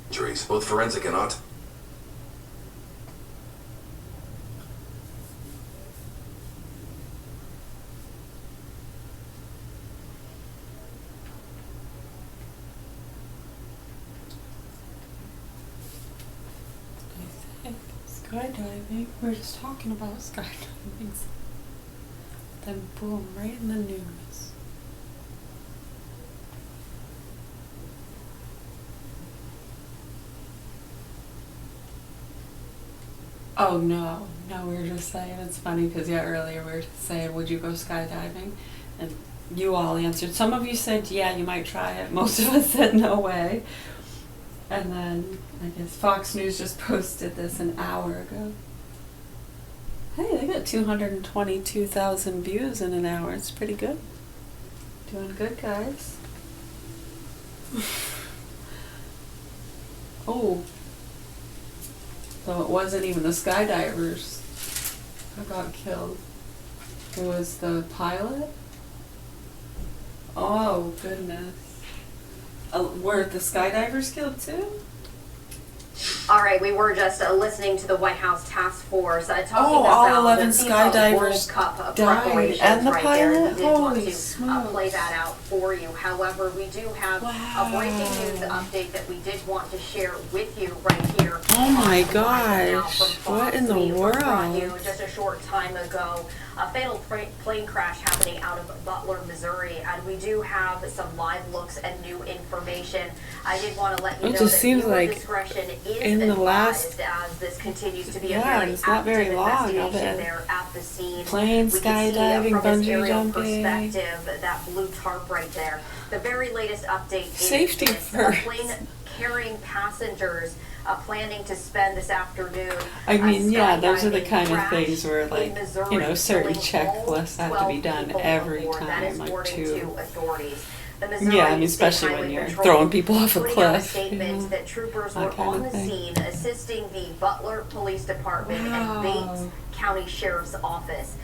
Injuries, both forensic and autopsy. Skydiving. We were just talking about skydiving. Then boom, right in the news. Oh no, we were just saying, it's funny because earlier we were just saying, would you go skydiving? And you all answered. Some of you said, yeah, you might try it. Most of us said, no way. And then, I guess Fox News just posted this an hour ago. Hey, they got 222,000 views in an hour. It's pretty good. Doing good, guys. Oh. So it wasn't even the skydivers who got killed. It was the pilot? Oh, goodness. Were the skydivers killed too? All right, we were just listening to the White House task force talking all about 11 the FIFA skydivers World Cup died, preparations and the right pilot? there. We did want Holy to play that out for you. However, we do have a breaking news update that we did want to share with you right here. Oh my gosh! What in the world? Just a short time ago, a fatal plane crash happening out of Butler, Missouri, and we do have some live looks and new information. I did want to let you know just that seems viewer like discretion is in the last, as this continues to be a it's not very long of investigation it. there at the scene. Plane, We can see, skydiving, from this bungee aerial jumping. perspective, that blue tarp right there. The very latest update Safety is this, first. a plane carrying passengers planning to spend this afternoon. I mean, yeah, those are the skydiving kind of crash things where, like, in Missouri, you know, certain killing checklists have to be done 12 every people aboard. That time, is like according to two. authorities. The Missouri Yeah, I mean, State especially when Highway you're Patrol throwing people off a putting out a cliff. statement that troopers that were kind on of the thing. scene assisting the Butler Police Department and Bates County Sheriff's Office.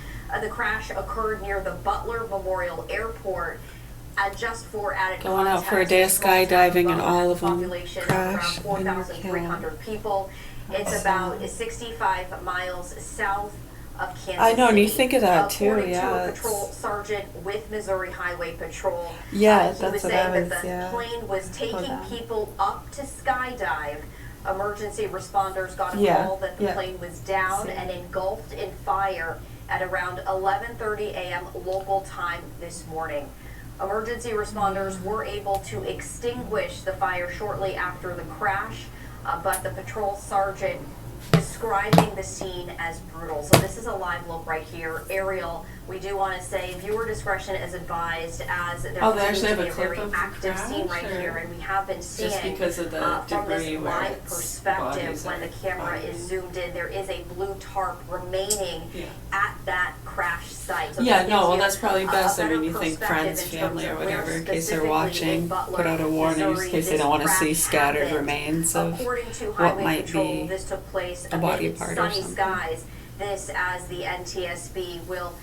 The crash occurred near the Butler Memorial Airport. Just for added Going out context, for a day of the small town skydiving and Butler all has of a them population of crash around and were 4,300 people. It's That's about sad. 65 miles south of Kansas I know, and you City. think of that too, According yeah, to a it's- patrol sergeant with Missouri Highway Patrol, Yeah, he that's was what saying I was, that the yeah. plane was Hold taking on. people up to skydive. Emergency responders got a Yeah, call that the yeah. plane was down See. and engulfed in fire at around 11:30 a.m. local time this morning. Emergency responders were able to extinguish the fire shortly after the crash, but the patrol sergeant described describing the scene as brutal. So this is a live look right here. Aerial, we do want to say viewer discretion is advised, as there continues to be a very active scene right here, and we have been seeing just because of the from this debris where live it's perspective when the camera is zoomed in, there is a blue tarp remaining at that crash site. So yeah, no, well that's probably best. I mean, you think friends, family, or whatever, in case they're watching, put out a warning in case they don't want to see scattered remains of what might be this took place a body part or sunny something. Skies. This, as the NTSB will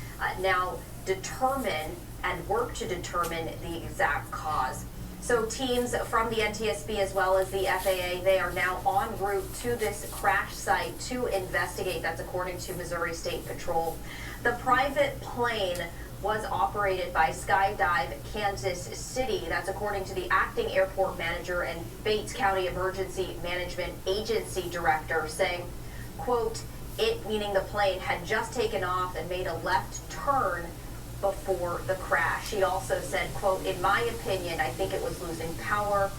now determine and work to determine the exact cause. So teams from the NTSB as well as the FAA, they are now en route to this crash site to investigate. That's according to Missouri State Patrol. The private plane was operated by Skydive Kansas City. That's according to the acting airport manager and Bates County Emergency Management Agency director, saying, quote, it, meaning the plane, had just taken off and made a left turn before the crash. He also said, quote, in my opinion, I think it was losing power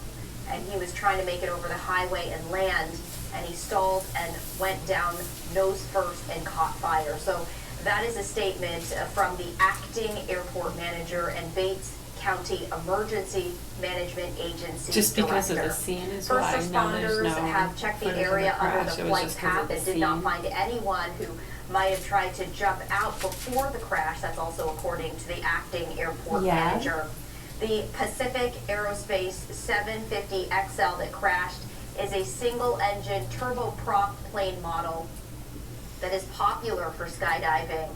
and he was trying to make it over the highway and land, and he stalled and went down nose first and caught fire. So that is a statement from the acting airport manager and Bates County Emergency Management Agency just because director. of the scene is First why now there's responders no have checked the footage of area under crash. the It was flight just 'cause path of the and did not scene. find anyone who might have tried to jump out before the crash. That's also according to the acting airport manager. The Pacific Aerospace 750 XL that crashed is a single-engine turboprop plane model that is popular for skydiving.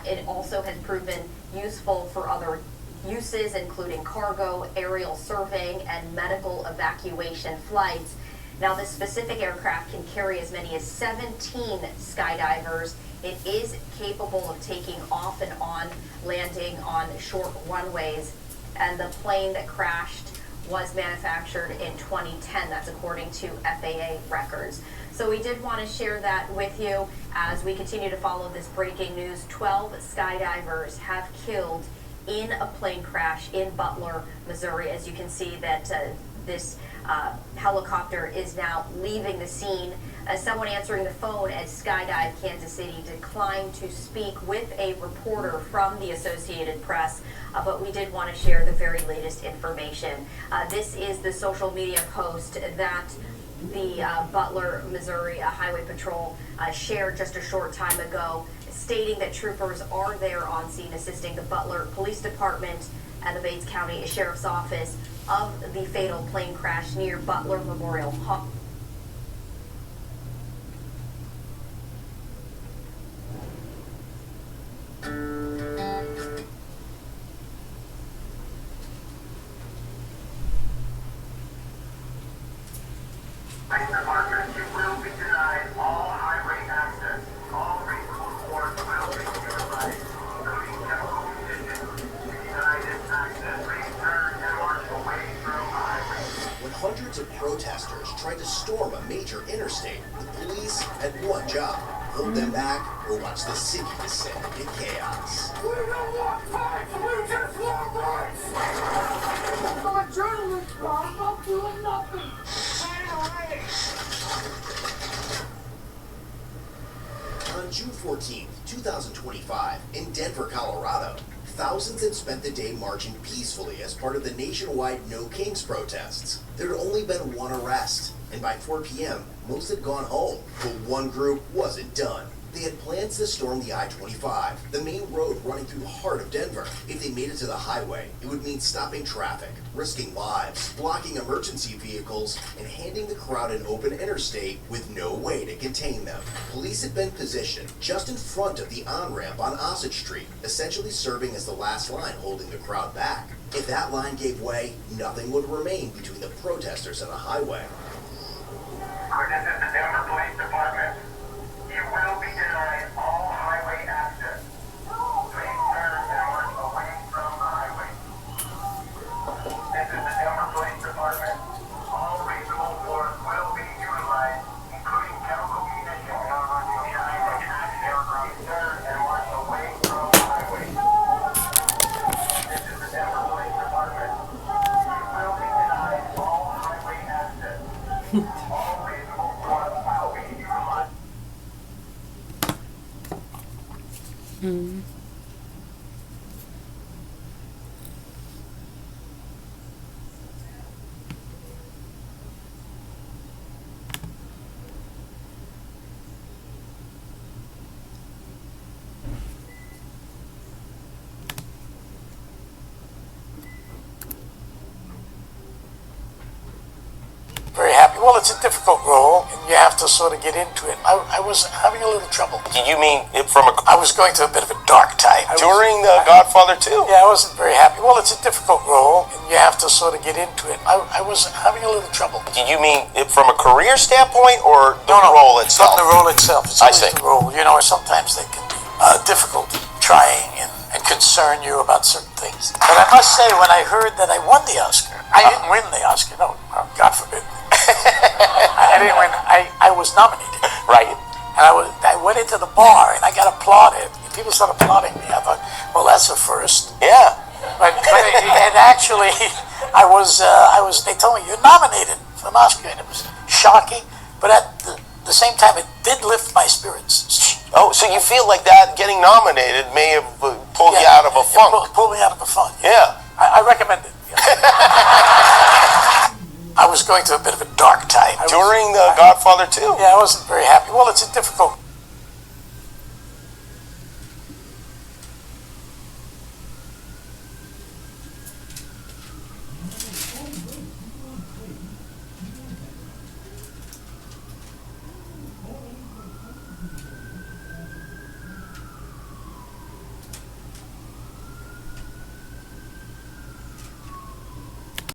It also has proven useful for other uses, including cargo, aerial surveying, and medical evacuation flights. Now, this specific aircraft can carry as many as 17 skydivers. It is capable of taking off and on, landing on short runways, and the plane that crashed was manufactured in 2010. That's according to FAA records. So we did want to share that with you as we continue to follow this breaking news. 12 skydivers have killed in a plane crash in Butler, Missouri. As you can see that this helicopter is now leaving the scene. Someone answering the phone at Skydive Kansas City declined to speak with a reporter from the Associated Press, but we did want to share the very latest information. This is the social media post that the Butler, Missouri Highway Patrol shared just a short time ago, stating that troopers are there on scene assisting the Butler Police Department and the Bates County Sheriff's Office of the fatal plane crash near Butler Memorial Hall. Department, you will be denied all highway access. All reasonable force will be utilized, including chemical conditions, to deny this access. Please turn and march away from the highway. When hundreds of protesters tried to storm a major interstate, the police had one job: hold them back or watch the city descend into chaos. We don't want fights, we just want rights. My journalist problem, I'm doing nothing. On June 14th, 2025, in Denver, Colorado, thousands had spent the day marching peacefully as part of the nationwide No Kings protests. There had only been one arrest, and by 4 p.m., most had gone home. But one group wasn't done. They had plans to storm the I-25, the main road running through the heart of Denver. If they made it to the highway, it would mean stopping traffic, risking lives, blocking emergency vehicles, and handing the crowd an open interstate with no way to contain them. Police had been positioned just in front of the on-ramp on Osage Street, essentially serving as the last line holding the crowd back. If that line gave way, nothing would remain between the protesters and the highway. This is the Denver Police Department. You will be denied all highway access. Please turn and march away from the highway. This is the Denver Police Department. All reasonable force will be utilized, including chemical munitions, to deny this access. Please turn and march away from the highway. This is the Denver Police Department. You will be denied all highway access. All reasonable force Mm. Very happy. Well, it's a difficult role, and you have to sort of get into it. I was having a little trouble. Did you mean it from a... I was going through a bit of a dark time. During The Godfather 2? Yeah, I wasn't very happy. Well, it's a difficult role, and you have to sort of get into it. I was having a little trouble. Did you mean it from a career standpoint or the role itself? From the role itself. It's I always see. the role. You know, sometimes they can be difficult, trying, and concern you about certain things. But I must say, when I heard that I won the Oscar, I didn't win the Oscar. No, God forbid. I didn't win. I was nominated. Right. And I went into the bar and I got applauded. People started applauding me. I thought, well, that's a first. Yeah. But and actually, they told me, you're nominated for an Oscar. And it was shocking. But at the same time, it did lift my spirits. Oh, so you feel like that getting nominated may have pulled you out of a funk? Pulled me out of a funk. Yeah. I recommend it. I was going through a bit of a dark time. During The Godfather 2? Yeah, I wasn't very happy. Well, it's a difficult